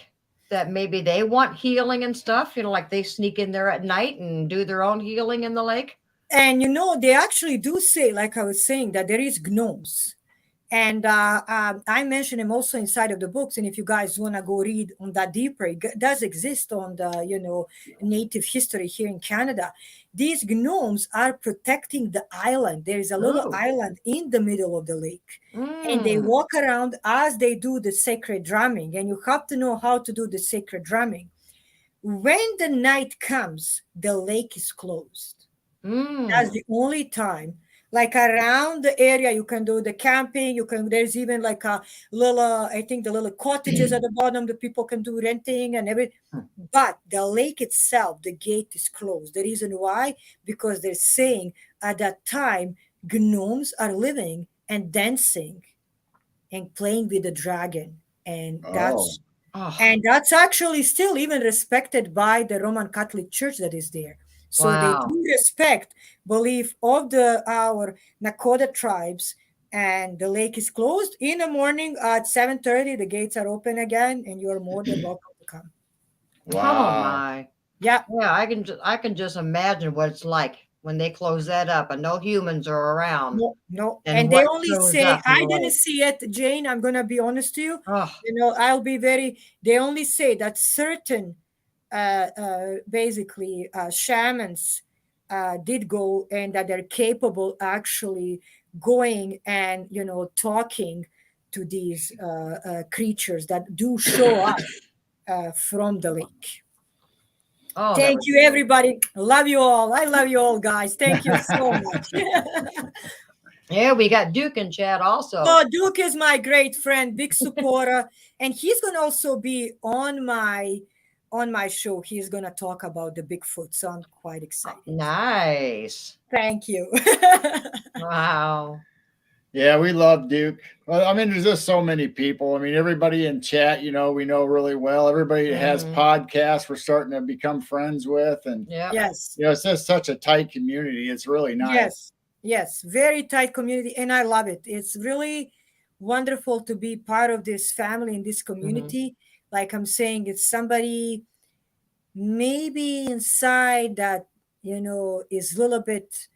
that maybe they want healing and stuff? Like they sneak in there at night and do their own healing in the lake? And they actually do say, like I was saying, that there is gnomes. And I mention them also inside of the books. And if you guys want to go read on that deeper, it does exist on the, native history here in Canada. These gnomes are protecting the island. There is a little Oh. island in the middle of the lake. And they Mm. walk around as they do the sacred drumming. And you have to know how to do the sacred drumming. When the night comes, the lake is closed. That's Mm. the only time. Like around the area, you can do the camping. There's even like a little, I think the little cottages at the bottom that people can do renting and everything. But the lake itself, the gate is closed. The reason why? Because they're saying at that time, gnomes are living and dancing and playing with the dragon. And that's Oh. and that's actually still even respected by the Roman Catholic Church that is there. So they Wow. do respect belief of our Nakota tribes, and the lake is closed in the morning at 7:30. The gates are open again, and you are more than welcome to come. Oh Wow. my. Yeah. Yeah, I can just imagine what it's like when they close that up and no humans are around. No. And And they what only shows say, up in I the didn't lake. see it, Jane. I'm going to be honest to you. Oh. They only say that certain, basically, shamans did go, and that they're capable actually going and, talking to these creatures that do show up from the lake. Oh, that Thank was you, great. everybody. Love you all. I love you all, guys. Thank you so much. Yeah, we got Duke in chat also. Oh, Duke is my great friend, big supporter, and he's gonna also be on my show. He's gonna talk about the Bigfoot, so I'm quite excited. Nice. Thank you. Wow. Yeah, we love Duke. Well, I mean, there's just so many people. I mean, everybody in chat, we know really well. Everybody that has podcasts, we're starting to become friends with, and Yeah. Yes. it's just such a tight community. It's really nice. Yes, very tight community, and I love it. It's really wonderful to be part of this family in this community. Like I'm saying, it's somebody maybe inside that is a little bit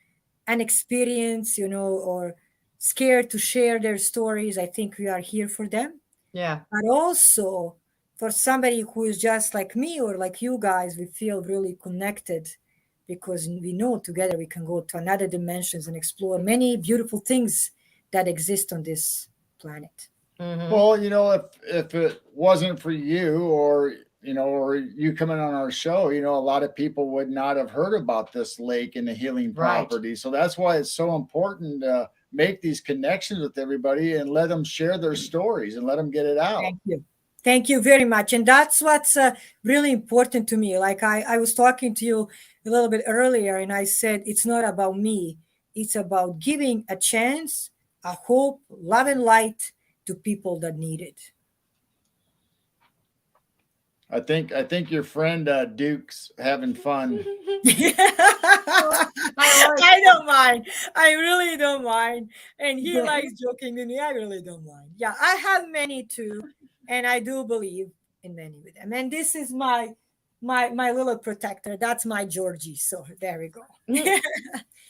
unexperienced, or scared to share their stories. I think we are here for them. Yeah. But also for somebody who is just like me or like you guys, we feel really connected because we know together we can go to another dimensions and explore many beautiful things that exist on this planet. Well, if it wasn't for you or you coming on our show, a lot of people would not have heard about this lake and the healing Right. property. So that's why it's so important to make these connections with everybody and let them share their stories and let them get it out. Thank you. Thank you very much. And that's what's really important to me. Like I was talking to you a little bit earlier, and I said, it's not about me. It's about giving a chance, a hope, love, and light to people that need it. I think your friend Duke's having fun. I don't mind. I really don't mind. And he likes joking with me. I really don't mind. Yeah, I have many too, and I do believe in many with them. And this is my little protector. That's my Georgie. So there we go.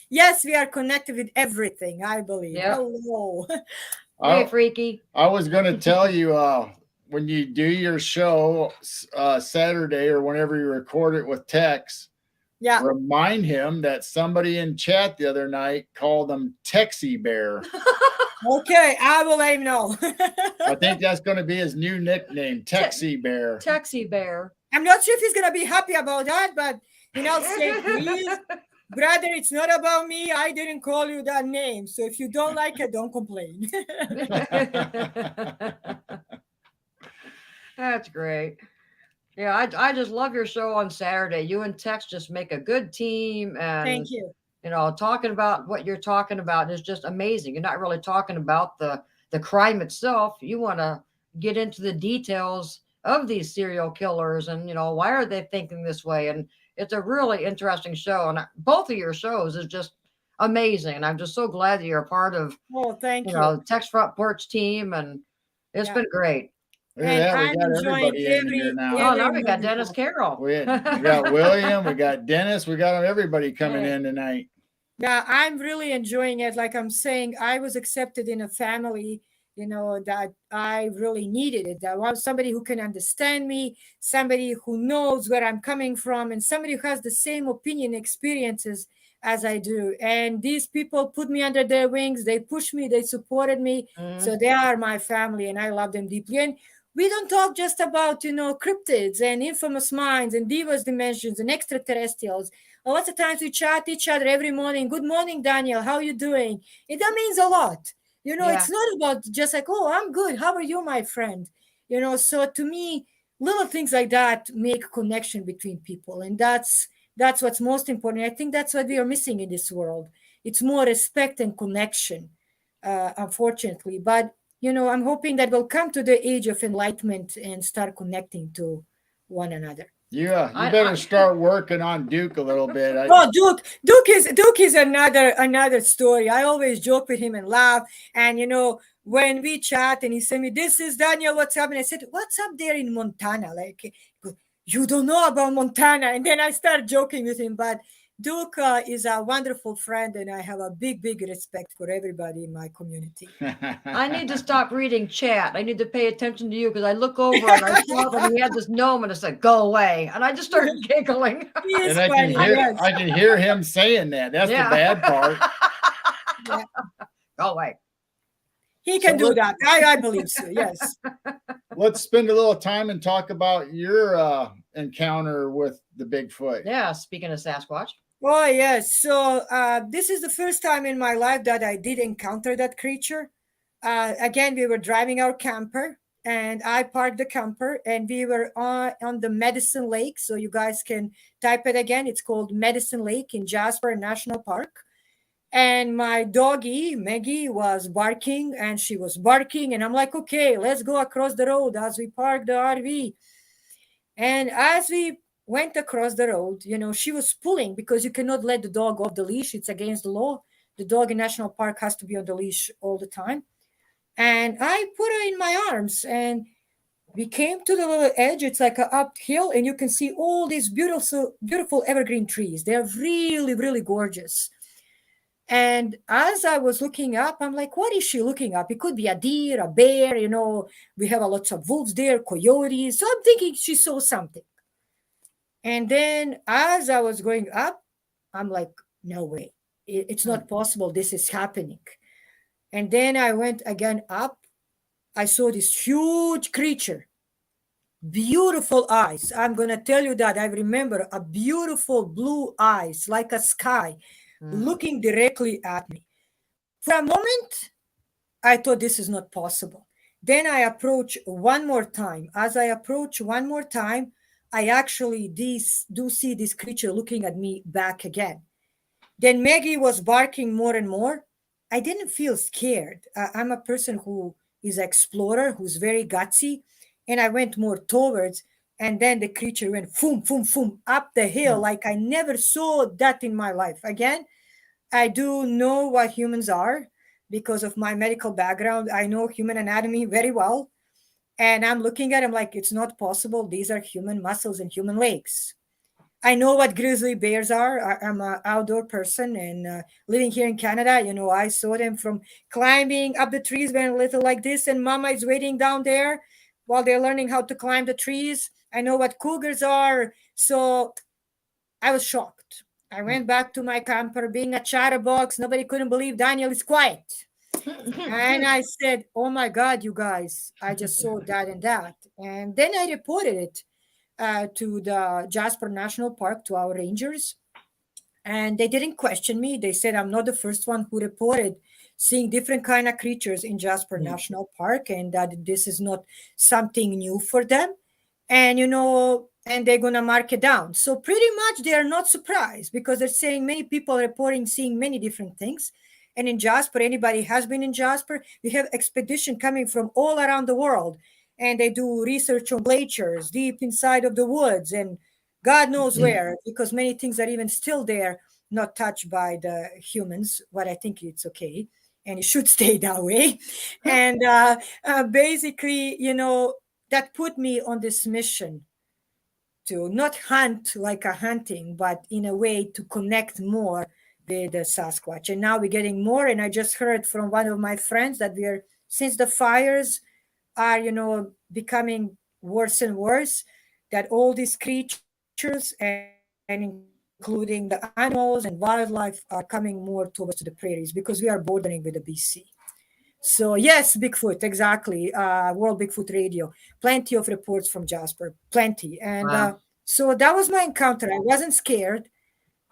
Yes, we are connected with everything, I believe. Yep. Hello. Hey, freaky. I was going to tell you when you do your show Saturday or whenever you record it with Tex, Yeah. remind him that somebody in chat the other night called him Texie Bear. Okay, I will let him know. I think that's going to be his new nickname, Texie Bear. Texie Bear. I'm not sure if he's gonna be happy about that, but I'll say, please, brother, it's not about me. I didn't call you that name. So if you don't like it, don't complain. That's great. Yeah, I just love your show on Saturday. You and Tex just make a good team, and Thank you. Talking about what you're talking about is just amazing. You're not really talking about the crime itself. You want to get into the details of these serial killers, and why are they thinking this way? And it's a really interesting show, and both of your shows is just amazing. And I'm just so glad that you're a part of Thank you. Tex Front Porch team, and it's been great. Look at that. We I'm got enjoying everybody in here now. Oh, now we got Dennis Carroll. We got William, we got Dennis, we got everybody coming in tonight. Yeah, I'm really enjoying it. Like I'm saying, I was accepted in a family, that I really needed it. I want somebody who can understand me, somebody who knows where I'm coming from, and somebody who has the same opinion, experiences as I do. And these people put me under their wings. They pushed me, they supported me. So they are my family, and I love them deeply. And we don't talk just about, cryptids and infamous minds and Diva's dimensions and extraterrestrials. Lots of times we chat each other every morning. Good morning, Danielle. How are you doing? That means a lot. It's not about just like, oh, I'm good. How are you, my friend? So to me, little things like that make connection between people. And that's what's most important. I think that's what we are missing in this world. It's more respect and connection, unfortunately. But I'm hoping that we'll come to the age of enlightenment and start connecting to one another. Yeah, you better start working on Duke a little bit. Duke is another story. I always joke with him and laugh. And when we chat and he said me, "This is Daniel, what's up?" And I said, "What's up there in Montana?" Like, you don't know about Montana. And then I start joking with him. But Duke is a wonderful friend, and I have a big, big respect for everybody in my community. I need to stop reading chat. I need to pay attention to you, because I look over and I saw that he had this gnome and it said, "Go away." And I just started giggling. And I can hear him saying that. That's the bad part. Yeah. Go away. He can do that. I believe so, yes. Let's spend a little time and talk about your encounter with the Bigfoot. Yeah, speaking of Sasquatch. Oh, yes. So this is the first time in my life that I did encounter that creature. Again, we were driving our camper, and I parked the camper, and we were on the Medicine Lake. So you guys can type it again. It's called Medicine Lake in Jasper National Park. And my doggie, Maggie, was barking, and she was barking. And I'm like, okay, let's go across the road as we park the RV. And as we went across the road, she was pulling, because you cannot let the dog off the leash. It's against the law. The dog in National Park has to be on the leash all the time. And I put her in my arms, and we came to the little edge. It's like an uphill, and you can see all these beautiful, beautiful evergreen trees. They're really, really gorgeous. And as I was looking up, I'm like, what is she looking up? It could be a deer, a bear, we have lots of wolves there, coyotes. So I'm thinking she saw something. And then as I was going up, I'm like, no way. It's not possible. This is happening. And then I went again up. I saw this huge creature, beautiful eyes. I'm going to tell you that I remember a beautiful blue eyes, like a sky, looking directly at me. For a moment, I thought this is not possible. Then I approach one more time. As I approach one more time, I actually do see this creature looking at me back again. Then Maggie was barking more and more. I didn't feel scared. I'm a person who is an explorer, who's very gutsy. And I went more towards, and then the creature went boom, boom, boom, up the hill like I never saw that in my life. Again, I do know what humans are because of my medical background. I know human anatomy very well. And I'm looking at them like, it's not possible. These are human muscles and human legs. I know what grizzly bears are. I'm an outdoor person, and living here in Canada, I saw them from climbing up the trees when little like this, and mama is waiting down there while they're learning how to climb the trees. I know what cougars are. So I was shocked. I went back to my camper being a chatterbox. Nobody couldn't believe Daniel is quiet. And I said, oh my God, you guys, I just saw that and that. And then I reported it to the Jasper National Park, to our rangers. And they didn't question me. They said I'm not the first one who reported seeing different kind of creatures in Jasper National Park, and that this is not something new for them. And and they're gonna mark it down. So pretty much they are not surprised, because they're saying many people reporting seeing many different things. And in Jasper, anybody has been in Jasper, we have expedition coming from all around the world, and they do research on glaciers deep inside of the woods and God knows where, because many things are even still there, not touched by the humans. But I think it's okay, and it should stay that way. And basically, that put me on this mission to not hunt like a hunting, but in a way to connect more with the Sasquatch. And now we're getting more. And I just heard from one of my friends that since the fires are, becoming worse and worse, that all these creatures, and including the animals and wildlife, are coming more towards the prairies, because we are bordering with the BC. So yes, Bigfoot, exactly. World Bigfoot Radio, plenty of reports from Jasper, plenty. And Wow. so that was my encounter. I wasn't scared.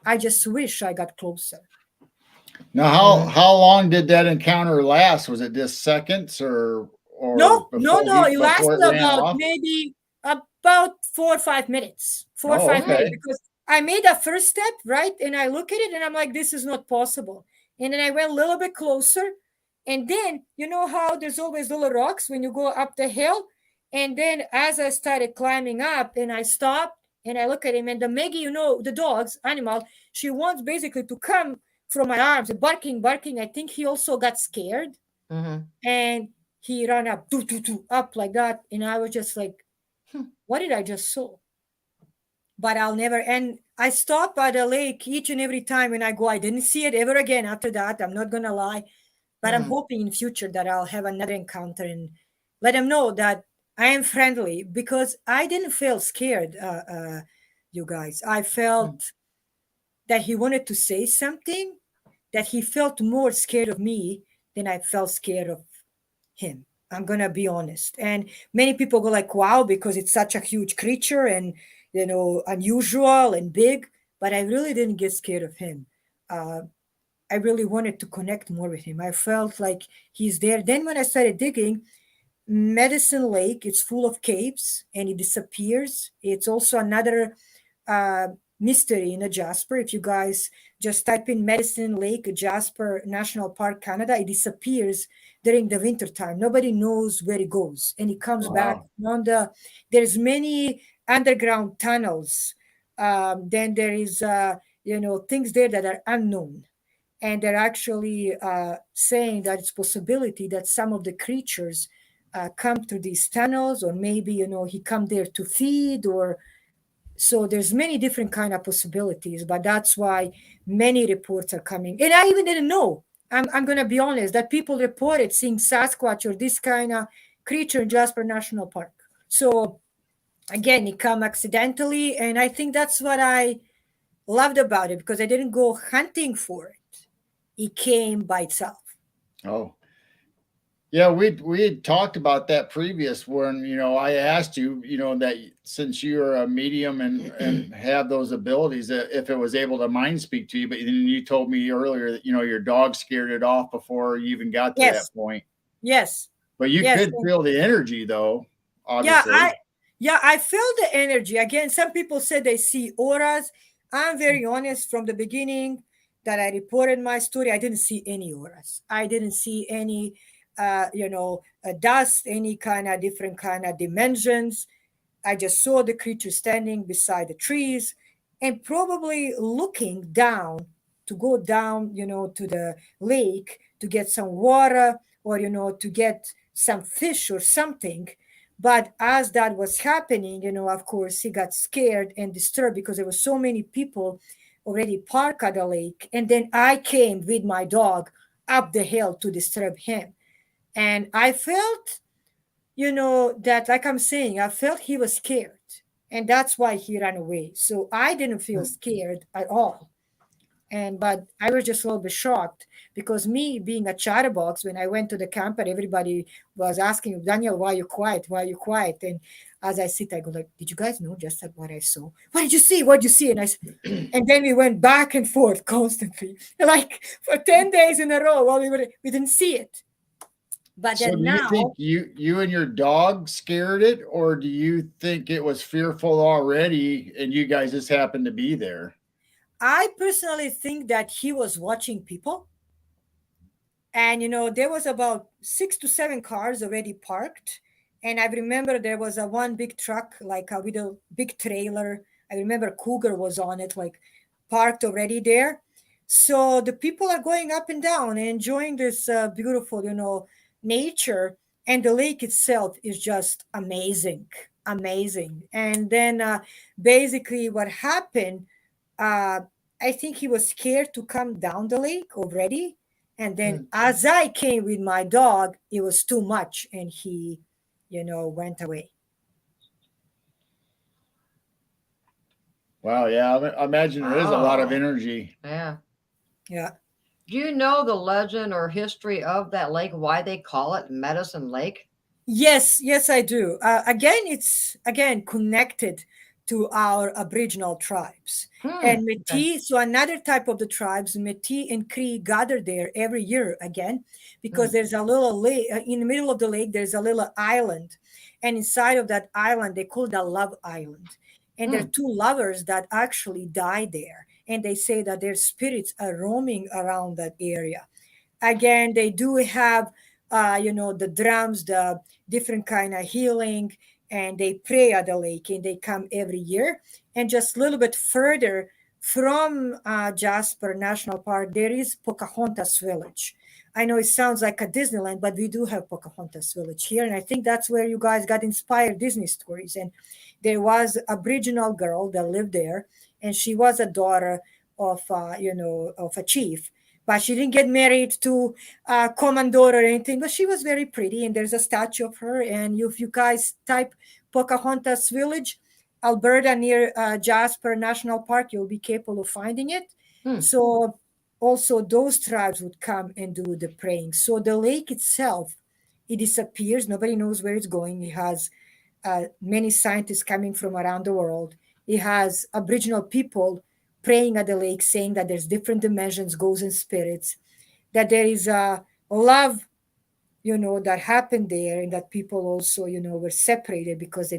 I just wish I got closer. Now, how long did that encounter last? Was it just seconds, or No, no, no. It before lasted it ran about off? maybe about 4 or 5 minutes. Four or Oh, five minutes, okay. because I made a first step, right? And I look at it and I'm like, this is not possible. And then I went a little bit closer. And then you know how there's always little rocks when you go up the hill. And then as I started climbing up and I stopped and I look at him, and the Maggie, the dog's animal, she wants basically to come from my arms, barking, barking. I think he also got scared, Mhm. and he ran up, doo, doo, doo, up like that. And I was just like, what did I just saw? But I'll never. And I stop by the lake each and every time when I go. I didn't see it ever again after that. I'm not going to lie. But I'm hoping in future that I'll have another encounter and let them know that I am friendly, because I didn't feel scared, you guys. I felt that he wanted to say something, that he felt more scared of me than I felt scared of him. I'm gonna be honest. And many people go like, wow, because it's such a huge creature and unusual and big. But I really didn't get scared of him. Uh, I really wanted to connect more with him. I felt like he's there. Then when I started digging, Medicine Lake, it's full of caves and it disappears. It's also another uh, mystery in a Jasper. If you guys just type in Medicine Lake, Jasper National Park, Canada, it disappears during the winter time. Nobody knows where it goes, and it comes back Wow. on there's many underground tunnels. Then there is, things there that are unknown. And they're actually saying that it's possibility that some of the creatures come through these tunnels, or maybe he come there to feed, or so there's many different kind of possibilities. But that's why many reports are coming, and I even didn't know. I'm gonna be honest that people reported seeing Sasquatch or this kind of creature in Jasper National Park. So again, it come accidentally, and I think that's what I loved about it, because I didn't go hunting for it. It came by itself. Oh, yeah. We had talked about that previous when I asked you that since you're a medium and have those abilities, that if it was able to mind speak to you, but then you told me earlier that your dog scared it off before you even got to Yes, that point. yes, But you yes. could feel the energy though, Yeah, obviously. I feel the energy. Again, some people say they see auras. I'm very honest from the beginning that I reported my story. I didn't see any auras. I didn't see any dust, any kind of different kind of dimensions. I just saw the creature standing beside the trees and probably looking down to go down, to the lake to get some water, or, to get some fish or something. But as that was happening, of course, he got scared and disturbed, because there were so many people already parked at the lake. And then I came with my dog up the hill to disturb him. And I felt, that, like I'm saying, I felt he was scared. And that's why he ran away. So I didn't feel scared at all. But I was just a little bit shocked because me being a chatterbox, when I went to the camp and everybody was asking, Daniel, why are you quiet? Why are you quiet? And as I sit, I go like, did you guys know just what I saw? What did you see? What did you see? And then we went back and forth constantly, like for 10 days in a row while we didn't see it. But So then do you now, think you and your dog scared it, or do you think it was fearful already and you guys just happened to be there? I personally think that he was watching people. And there was about 6 to 7 cars already parked. And I remember there was a one big truck, like with a big trailer. I remember Cougar was on it, like parked already there. So the people are going up and down and enjoying this beautiful, nature. And the lake itself is just amazing, amazing. And then basically what happened, uh, I think he was scared to come down the lake already. And then as I came with my dog, it was too much and he, went away. Wow, yeah, I imagine there is a lot of Wow. energy. Yeah. Yeah. Do you know the legend or history of that lake? Why they call it Medicine Lake? Yes, I do. Again, it's connected to our Aboriginal tribes. And Okay. Métis, so another type of the tribes, Métis and Cree gather there every year again, because there's a little lake in the middle of the lake. There's a little island, and inside of that island, they call it a love island. And there are two lovers that actually die there, and they say that their spirits are roaming around that area. Again, they do have the drums, the different kind of healing, and they pray at the lake, and they come every year. And just a little bit further from Jasper National Park, there is Pocahontas Village. I know it sounds like a Disneyland, but we do have Pocahontas Village here, and I think that's where you guys got inspired Disney stories. And there was a Aboriginal girl that lived there, and she was a daughter of of a chief, but she didn't get married to a commandor or anything. But she was very pretty, and there's a statue of her. And if you guys type Pocahontas Village, Alberta, near Jasper National Park, you'll be capable of finding it. So also those tribes would come and do the praying. So the lake itself, it disappears. Nobody knows where it's going. It has many scientists coming from around the world. It has Aboriginal people praying at the lake, saying that there's different dimensions, ghosts and spirits, that there is a love, that happened there, and that people also, were separated because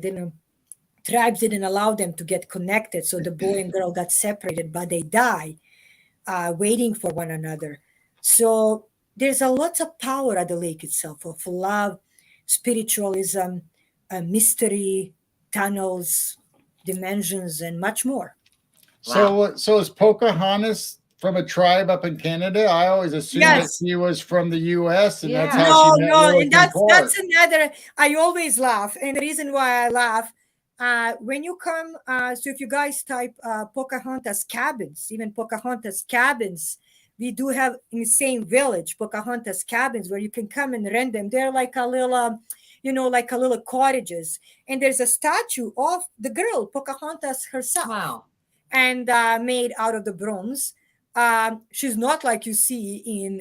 tribes didn't allow them to get connected. So the boy and girl got separated, but they die waiting for one another. So there's a lot of power at the lake itself of love, spiritualism, mystery, tunnels, dimensions, and much more. So is Pocahontas from a tribe up in Canada? I always assumed that Yes. she was from the U.S. and that's Yeah. how No, she met no, Lewis and and Clark. that's another. I always laugh, and the reason why I laugh, when you come, so if you guys type Pocahontas cabins, even Pocahontas cabins, we do have in the same village Pocahontas cabins where you can come and rent them. They're like a little, like a little cottages, and there's a statue of the girl Pocahontas herself. Wow. And made out of the bronze. She's not like you see in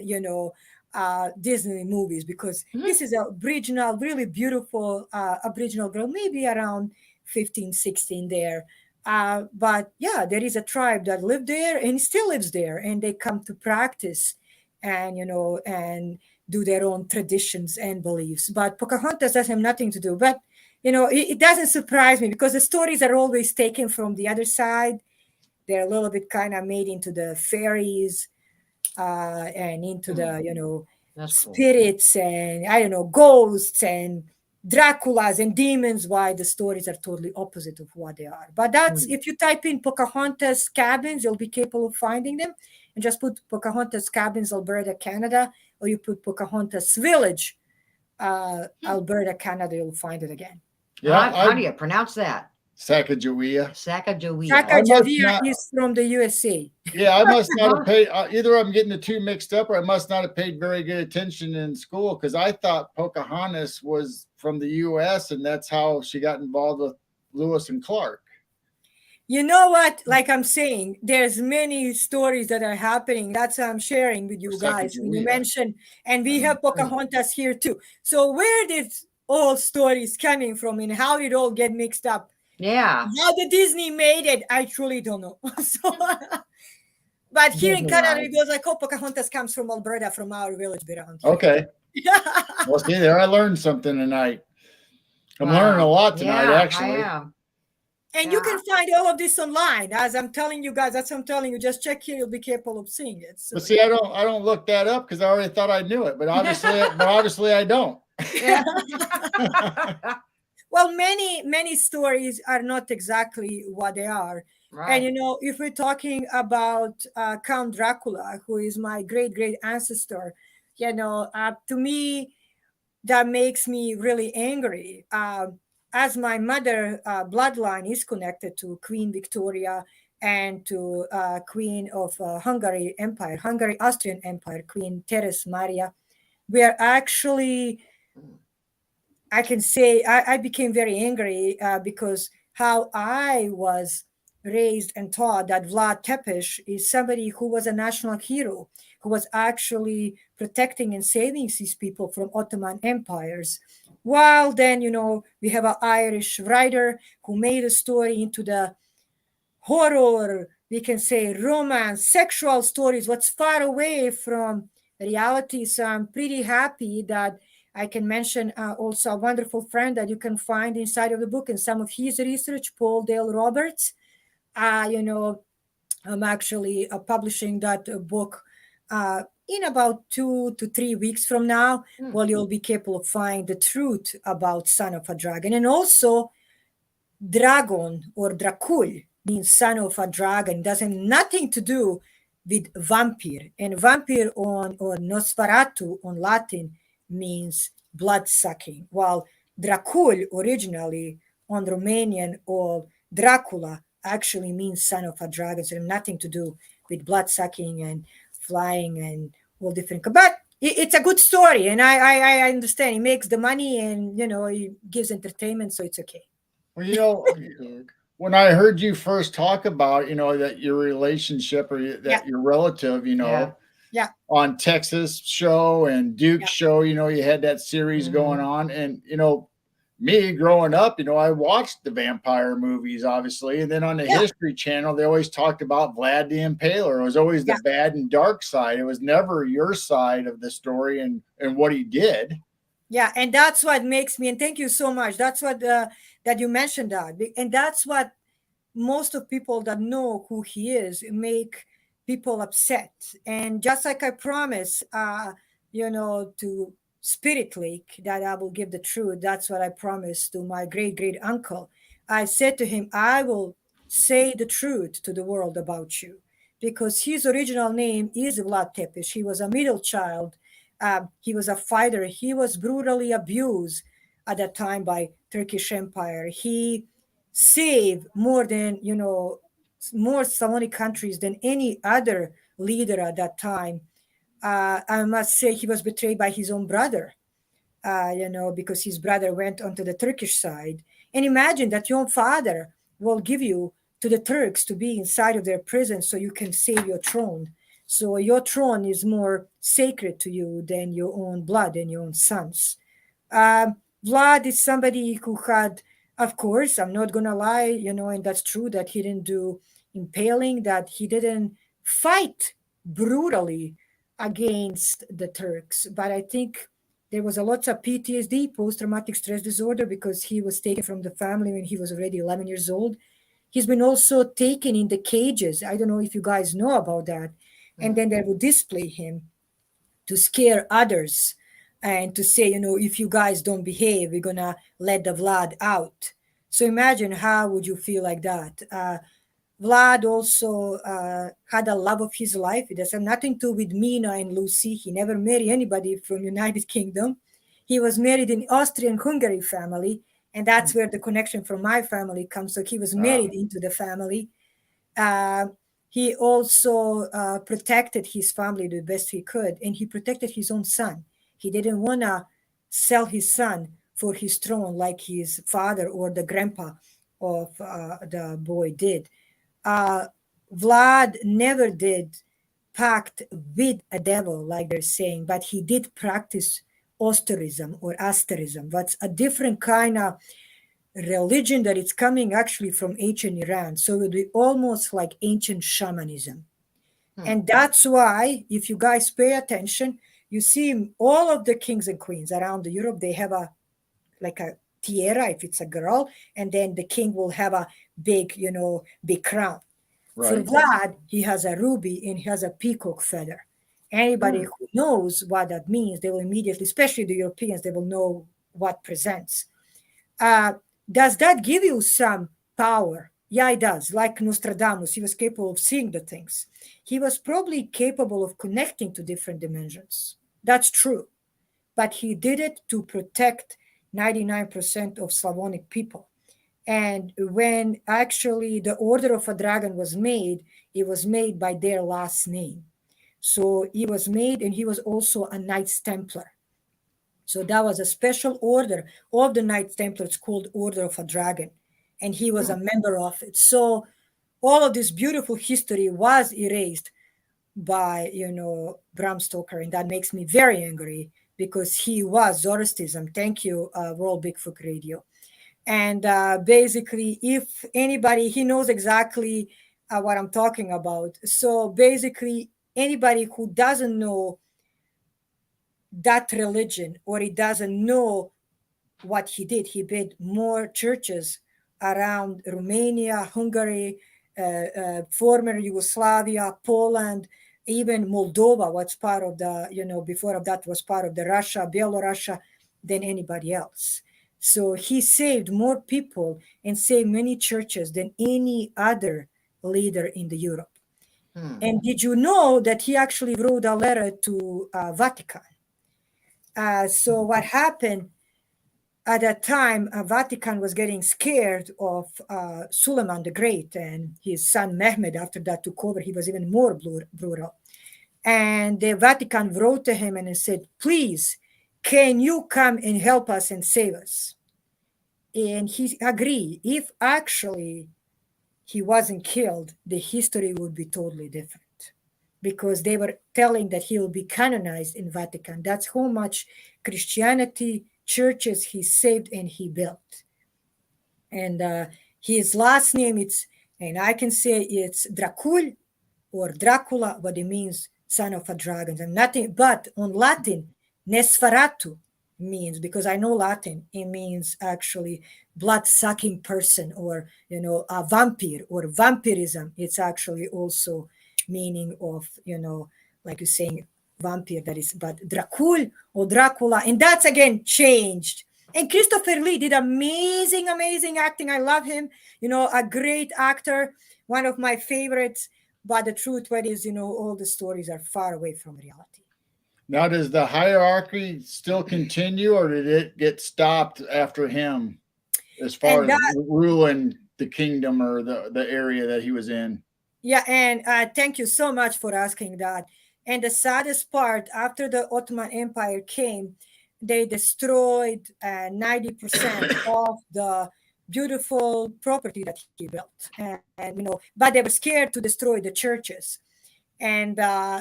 Disney movies, because this is a Aboriginal, really beautiful Aboriginal girl, maybe around 15, 16 there. But yeah, there is a tribe that lived there and still lives there, and they come to practice and and do their own traditions and beliefs. But Pocahontas doesn't have nothing to do. But it doesn't surprise me, because the stories are always taken from the other side. They're a little bit kind of made into the fairies and into the That's cool. spirits, and I don't know, ghosts and Draculas and demons. Why the stories are totally opposite of what they are. But that's if you type in Pocahontas cabins, you'll be capable of finding them, and just put Pocahontas cabins Alberta, Canada, or you put Pocahontas Village Alberta, Canada, you'll find it again. Yeah, How do you pronounce that? Sacagawea. Sacagawea. Sacagawea is from the USA. Yeah, I must not have paid. Either I'm getting the two mixed up, or I must not have paid very good attention in school, because I thought Pocahontas was from the U.S. and that's how she got involved with Lewis and Clark. You know what? Like I'm saying, there's many stories that are happening. That's what I'm sharing with you guys. When you mentioned, and we have Pocahontas here too. So where did all stories coming from, and how did it all get mixed up? Yeah. How the Disney made it, I truly don't know. So, but here in Canada, it goes like, oh, Pocahontas comes from Alberta, from our village around here. Okay. Well, see there, I learned something tonight. I'm learning a lot tonight, actually. I am. And you can find all of this online. As I'm telling you guys, that's what I'm telling you. Just check here; you'll be capable of seeing it. So, but see, I don't look that up because I already thought I knew it. But obviously, I don't. Yeah. Well, many stories are not exactly what they are. Right. And, you know, if we're talking about Count Dracula, who is my great ancestor, you know, to me, that makes me really angry. As my mother bloodline is connected to Queen Victoria and to Queen of Hungary Austrian Empire, Queen Teres Maria, we are actually, I can say, I became very angry because how I was raised and taught that Vlad Tepes is somebody who was a national hero, who was actually protecting and saving these people from Ottoman empires. While then, you know, we have an Irish writer who made a story into the horror, we can say romance, sexual stories, what's far away from reality. So I'm pretty happy that I can mention also a wonderful friend that you can find inside of the book and some of his research, Paul Dale Roberts. You know, I'm actually publishing that book in about 2 to 3 weeks from now. Well, you'll be capable of finding the truth about Son of a Dragon. And also, Dragon or Dracul means son of a dragon. It doesn't have nothing to do with vampire. And vampire or Nosferatu on Latin means blood sucking, while Dracul originally on Romanian or Dracula actually means son of a dragon. So it has nothing to do with blood sucking and flying and all different. But it's a good story, and I understand. It makes the money, and you know, it gives entertainment, so it's okay. Well, you know, when I heard you first talk about, you know, that your relationship or that your relative, you know, on Texas show and Duke show, you know, you had that series going on. And, you know, me growing up, you know, I watched the vampire movies, obviously. And then on the History Channel, they always talked about Vlad the Impaler. It was always the bad and dark side. It was never your side of the story and what he did. Yeah, and that's what makes me, and thank you so much. That's what that you mentioned that, and that's what most of people that know who he is make people upset. And just like I promise, you know, to Spirit Lake that I will give the truth. That's what I promised to my great uncle. I said to him, I will say the truth to the world about you, because his original name is Vlad Tepes. He was a middle child. He was a fighter. He was brutally abused at that time by Turkish Empire. He saved more than, you know, more Slavonic countries than any other leader at that time. I must say he was betrayed by his own brother, you know, because his brother went onto the Turkish side. And imagine that your father will give you to the Turks to be inside of their prison so you can save your throne. So your throne is more sacred to you than your own blood and your own sons. Vlad is somebody who had, of course, I'm not going to lie, you know, and that's true that he didn't do impaling, that he didn't fight brutally against the Turks. But I think there was a lot of PTSD, post-traumatic stress disorder, because he was taken from the family when he was already 11 years old. He's been also taken in the cages. I don't know if you guys know about that. And then they would display him to scare others and to say, you know, if you guys don't behave, we're going to let the Vlad out. So imagine how would you feel like that? Vlad also had a love of his life. It has nothing to do with Mina and Lucy. He never married anybody from United Kingdom. He was married in Austrian-Hungary family, and that's where the connection from my family comes. So he was married into the family. He also protected his family the best he could, and he protected his own son. He didn't want to sell his son for his throne like his father or the grandpa of the boy did. Vlad never did pact with a devil, like they're saying, but he did practice osterism or asterism. That's a different kind of religion that it's coming actually from ancient Iran. So it would be almost like ancient shamanism. And that's why, if you guys pay attention, you see all of the kings and queens around Europe, they have a like a tiara if it's a girl, and then the king will have a big, big crown. For Right. Vlad, he has a ruby and he has a peacock feather. Anybody who knows what that means, they will immediately, especially the Europeans, they will know what presents. Does that give you some power? Yeah, it does. Like Nostradamus, he was capable of seeing the things. He was probably capable of connecting to different dimensions. That's true. But he did it to protect 99% of Slavonic people. And when actually the Order of a Dragon was made, it was made by their last name. So he was made, and he was also a Knights Templar. So that was a special order of the Knights Templars called Order of a Dragon. And he was a member of it. So all of this beautiful history was erased by, Bram Stoker. And that makes me very angry because he was Zoroastrianism. Thank you, World Bigfoot Radio. And basically, if anybody, he knows exactly what I'm talking about. So basically, anybody who doesn't know that religion, or he doesn't know what he did, he built more churches around Romania, Hungary, former Yugoslavia, Poland, even Moldova was part of the, before of that was part of the Russia, Belarus, than anybody else. So he saved more people and saved many churches than any other leader in the Europe. And did you know that he actually wrote a letter to Vatican? So what happened at that time, Vatican was getting scared of Suleiman the Great, and his son Mehmed, after that, took over. He was even more brutal. And the Vatican wrote to him and said, please, can you come and help us and save us? And he agreed. If actually he wasn't killed, the history would be totally different, because they were telling that he will be canonized in Vatican. That's how much Christianity, churches he saved and he built. And his last name, and I can say it's Dracul or Dracula, but it means son of a dragon. And nothing, but on Latin, Nesferatu means, because I know Latin, it means actually blood-sucking person, or, a vampire or vampirism. It's actually also meaning of, like you're saying, vampire, that is, but Dracul or Dracula, and that's again changed. And Christopher Lee did amazing acting. I love him, a great actor, one of my favorites. But the truth is, all the stories are far away from reality. Now, does the hierarchy still continue, or did it get stopped after him as far as ruling the kingdom or the area that he was in? Yeah, and thank you so much for asking that. And the saddest part, after the Ottoman Empire came, they destroyed 90% of the beautiful property that he built. And but they were scared to destroy the churches. And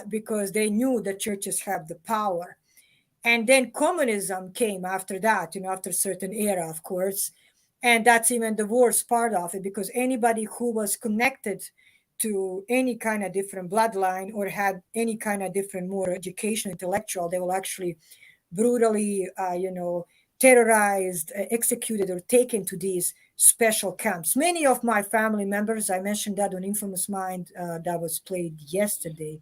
because they knew the churches have the power. And then communism came after that, after a certain era, of course. And that's even the worst part of it, because anybody who was connected to any kind of different bloodline or had any kind of different, more education, intellectual, they will actually brutally, terrorized, executed, or taken to these special camps. Many of my family members, I mentioned that on Infamous Mind that was played yesterday,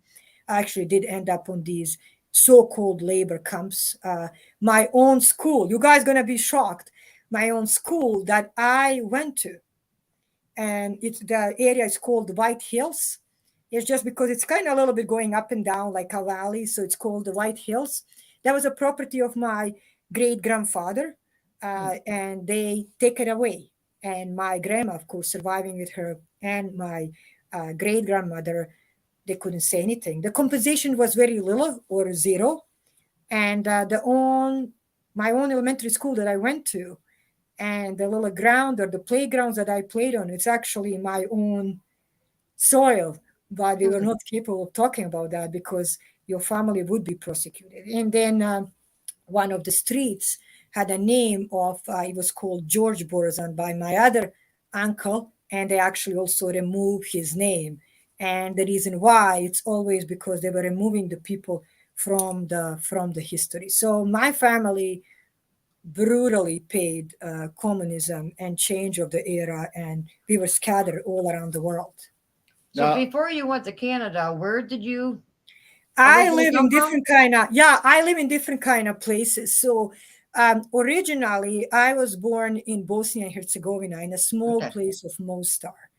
actually did end up on these so-called labor camps. My own school, you guys gonna be shocked, my own school that I went to, and the area is called White Hills. It's just because it's kind of a little bit going up and down like a valley, so it's called the White Hills. That was a property of my great-grandfather, and they take it away. And my grandma, of course, surviving with her, and my great-grandmother, they couldn't say anything. The compensation was very little or zero. And my own elementary school that I went to, and the little ground or the playgrounds that I played on, it's actually my own soil, but we were not capable of talking about that because your family would be prosecuted. And then one of the streets had a name of, it was called George Borazan by my other uncle, and they actually also removed his name. And the reason why, it's always because they were removing the people from the history. So my family brutally paid communism and change of the era, and we were scattered all around the world. So before you went to Canada, where did you? I live in different kind of places. So originally, I was born in Bosnia and Herzegovina in a small place of Mostar.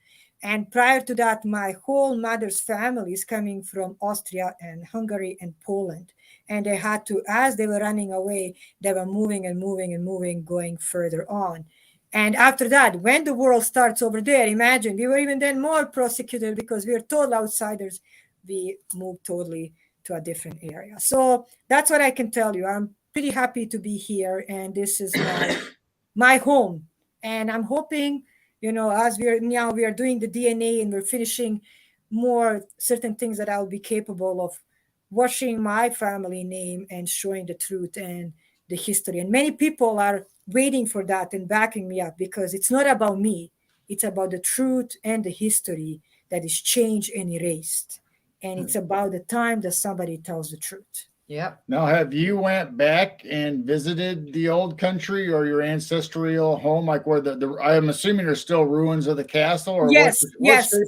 And prior to that, my whole mother's family is coming from Austria and Hungary and Poland. And they had to, as they were running away, they were moving and moving and moving, going further on. And after that, when the world starts over there, imagine, we were even then more prosecuted because we were total outsiders. We moved totally to a different area. So that's what I can tell you. I'm pretty happy to be here, and this is my home. And I'm hoping, as we are doing the DNA and we're finishing more certain things, that I'll be capable of washing my family name and showing the truth and the history. And many people are waiting for that and backing me up, because it's not about me. It's about the truth and the history that is changed and erased. And it's about the time that somebody tells the truth. Yep. Now, have you went back and visited the old country or your ancestral home, like where I'm assuming there's still ruins of the castle? Or yes.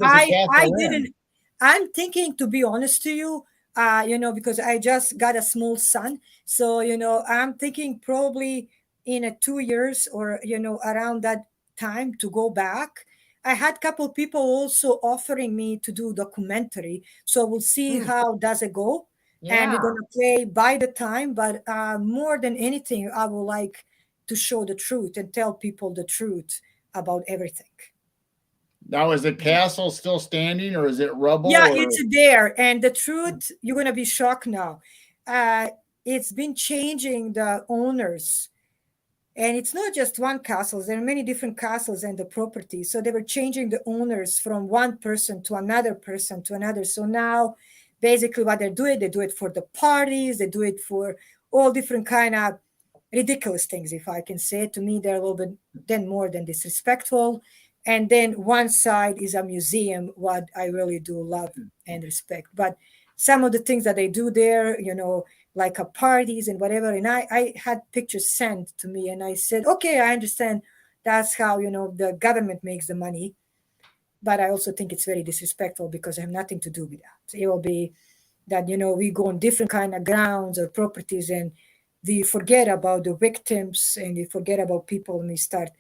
I didn't. In? I'm thinking, to be honest to you, because I just got a small son. So, I'm thinking probably in 2 years or, around that time to go back. I had a couple people also offering me to do documentary. So we'll see how does it go. Yeah. And we're going to play by the time. But more than anything, I would like to show the truth and tell people the truth about everything. Now, is the castle still standing, or is it rubble? Yeah, it's there. And the truth, you're going to be shocked now. It's been changing the owners. And it's not just one castle. There are many different castles and the properties. So they were changing the owners from one person to another person to another. So now, basically what they do it for the parties. They do it for all different kind of ridiculous things, if I can say it. To me, they're a little bit then more than disrespectful. And then one side is a museum, what I really do love and respect. But some of the things that they do there, like parties and whatever. And I had pictures sent to me, and I said, okay, I understand. That's how, the government makes the money. But I also think it's very disrespectful, because I have nothing to do with that. It will be that, we go on different kind of grounds or properties, and we forget about the victims, and we forget about people, and we start,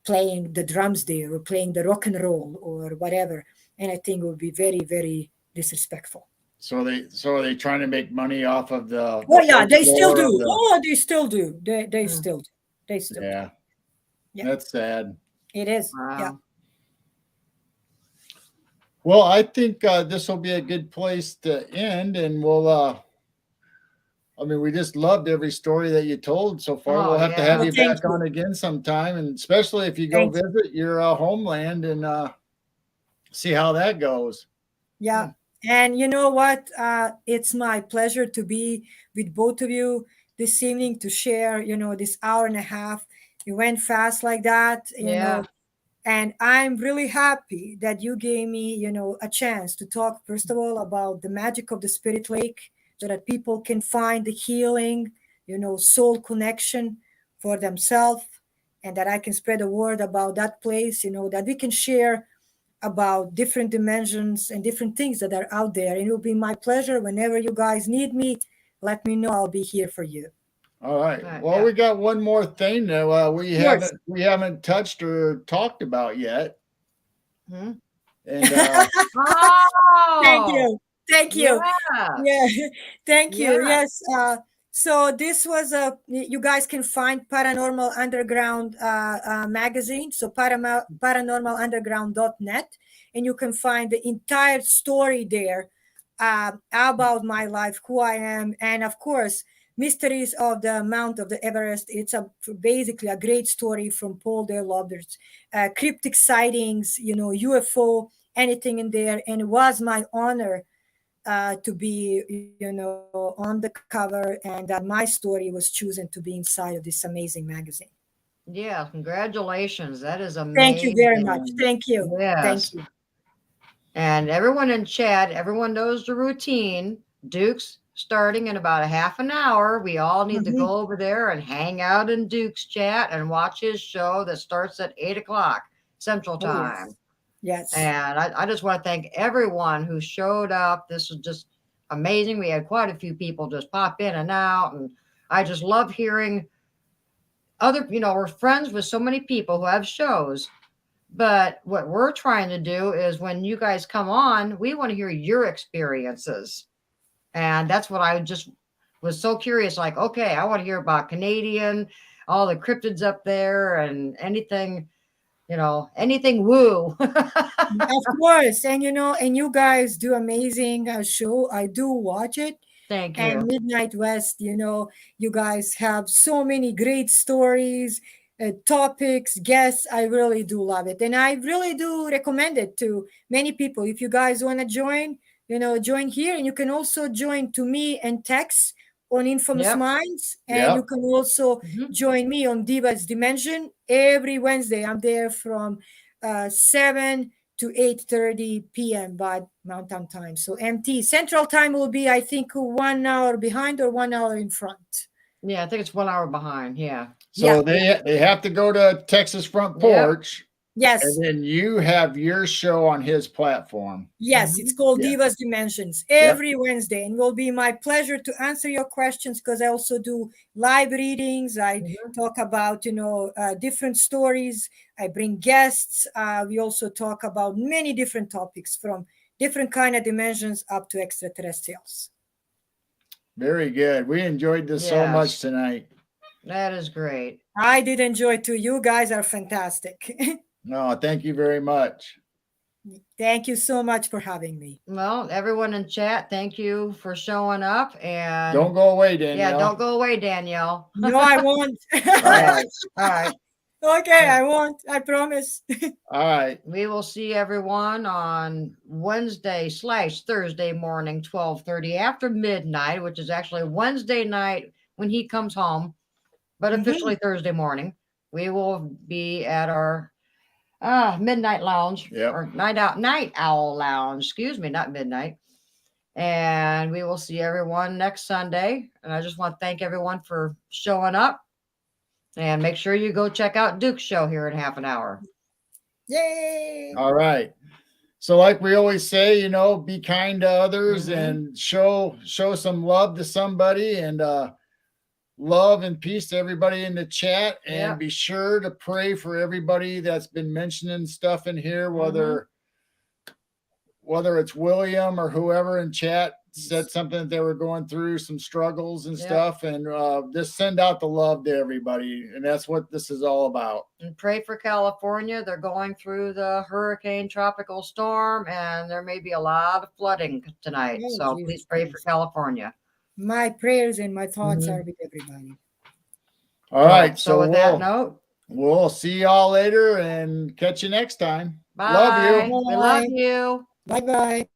playing the drums there or playing the rock and roll or whatever. And I think it would be very, very disrespectful. So are they trying to make money off of the? Oh yeah, they still do. They still do. They still do. They still. Yeah. Yeah. That's sad. It is. Wow. Yeah. Well, I think this will be a good place to end, and we'll. We just loved every story that you told so far. We'll have to have you back on again sometime, and especially if you go visit your homeland and see how that goes. Yeah. And you know what? It's my pleasure to be with both of you this evening to share, this hour and a half. It went fast like that, you know. And I'm really happy that you gave me, a chance to talk, first of all, about the magic of the Spirit Lake, so that people can find the healing, soul connection for themselves, and that I can spread the word about that place, that we can share about different dimensions and different things that are out there. And it will be my pleasure whenever you guys need me. Let me know. I'll be here for you. All right. Well, we got one more thing that we haven't touched or talked about yet. Hmm? And Thank you. Yeah. Thank you. Yeah. Yes. So this was you guys can find Paranormal Underground magazine. So paranormalunderground.net, and you can find the entire story there about my life, who I am, and of course, Mysteries of the Mount of the Everest. It's basically a great story from Paul Dale Roberts, cryptic sightings, UFO anything in there. And it was my honor to be, on the cover, and my story was chosen to be inside of this amazing magazine. Yeah, congratulations. That is Thank you very much. amazing. Thank you. Yes. Thank you. And everyone in chat, everyone knows the routine. Duke's starting in about a half an hour. We all need to Mhm. go over there and hang out in Duke's chat and watch his show that starts at 8 o'clock Central Oh, Time. yes. And I just want to thank everyone who showed up. This was just amazing. We had quite a few people just pop in and out. And I just love hearing other, we're friends with so many people who have shows. But what we're trying to do is when you guys come on, we want to hear your experiences. And that's what I just was so curious. Like, okay, I want to hear about Canadian, all the cryptids up there, and anything, anything woo. Of course. And and you guys do amazing show. I do watch it. Thank And you. Midnight West, you guys have so many great stories, topics, guests. I really do love it. And I really do recommend it to many people. If you guys want to join, join here. And you can also join to me and Tex on Infamous Yep. Minds. And you Yep. can also Mhm. join me on Diva's Dimension every Wednesday. I'm there from 7 to 8:30 p.m. by Mountain Time. So MT Central Time will be, I think, 1 hour behind or 1 hour in front. Yeah, I think it's 1 hour behind. Yeah. So they have to go to Texas Front Porch, Yes. and then you have your show on his platform. Yes, it's called Yeah. Divas Dimensions every Wednesday, and will be my pleasure to answer your questions because I also do live readings. I Mhm. talk about different stories. I bring guests. We also talk about many different topics from different kind of dimensions up to extraterrestrials. Very good. We enjoyed this so Yes. much tonight. That is great. I did enjoy too. You guys are fantastic. No, thank you very much. Thank you so much for having me. Well, everyone in chat, thank you for showing up. And Don't go away, Danielle. yeah, don't go away, Danielle. No, I won't. All right. All right. Okay, I won't. I promise. All right. We will see everyone on Wednesday/Thursday morning, 12:30 after midnight, which is actually Wednesday night when he comes home, but officially Thursday morning. We will be at our midnight lounge or night owl lounge. Excuse me, not midnight. And we will see everyone next Sunday. And I just want to thank everyone for showing up. And make sure you go check out Duke's show here in half an hour. Yay! All right. So like we always say, be kind to others Mhm. and show some love to somebody, and love and peace to everybody in the chat. And Yep. be sure to pray for everybody that's been mentioning stuff in here, whether it's William or whoever in chat said something that they were going through some struggles and Yep. stuff, and just send out the love to everybody, and that's what this is all about. And pray for California. They're going through the hurricane tropical storm, and there may be a lot of flooding tonight. Oh, So Jesus please pray for Christ. California. My prayers and my thoughts Mhm. are with everybody. All right, So with that note, we'll see y'all later and catch you next time. bye. Love you. We love you. Bye bye.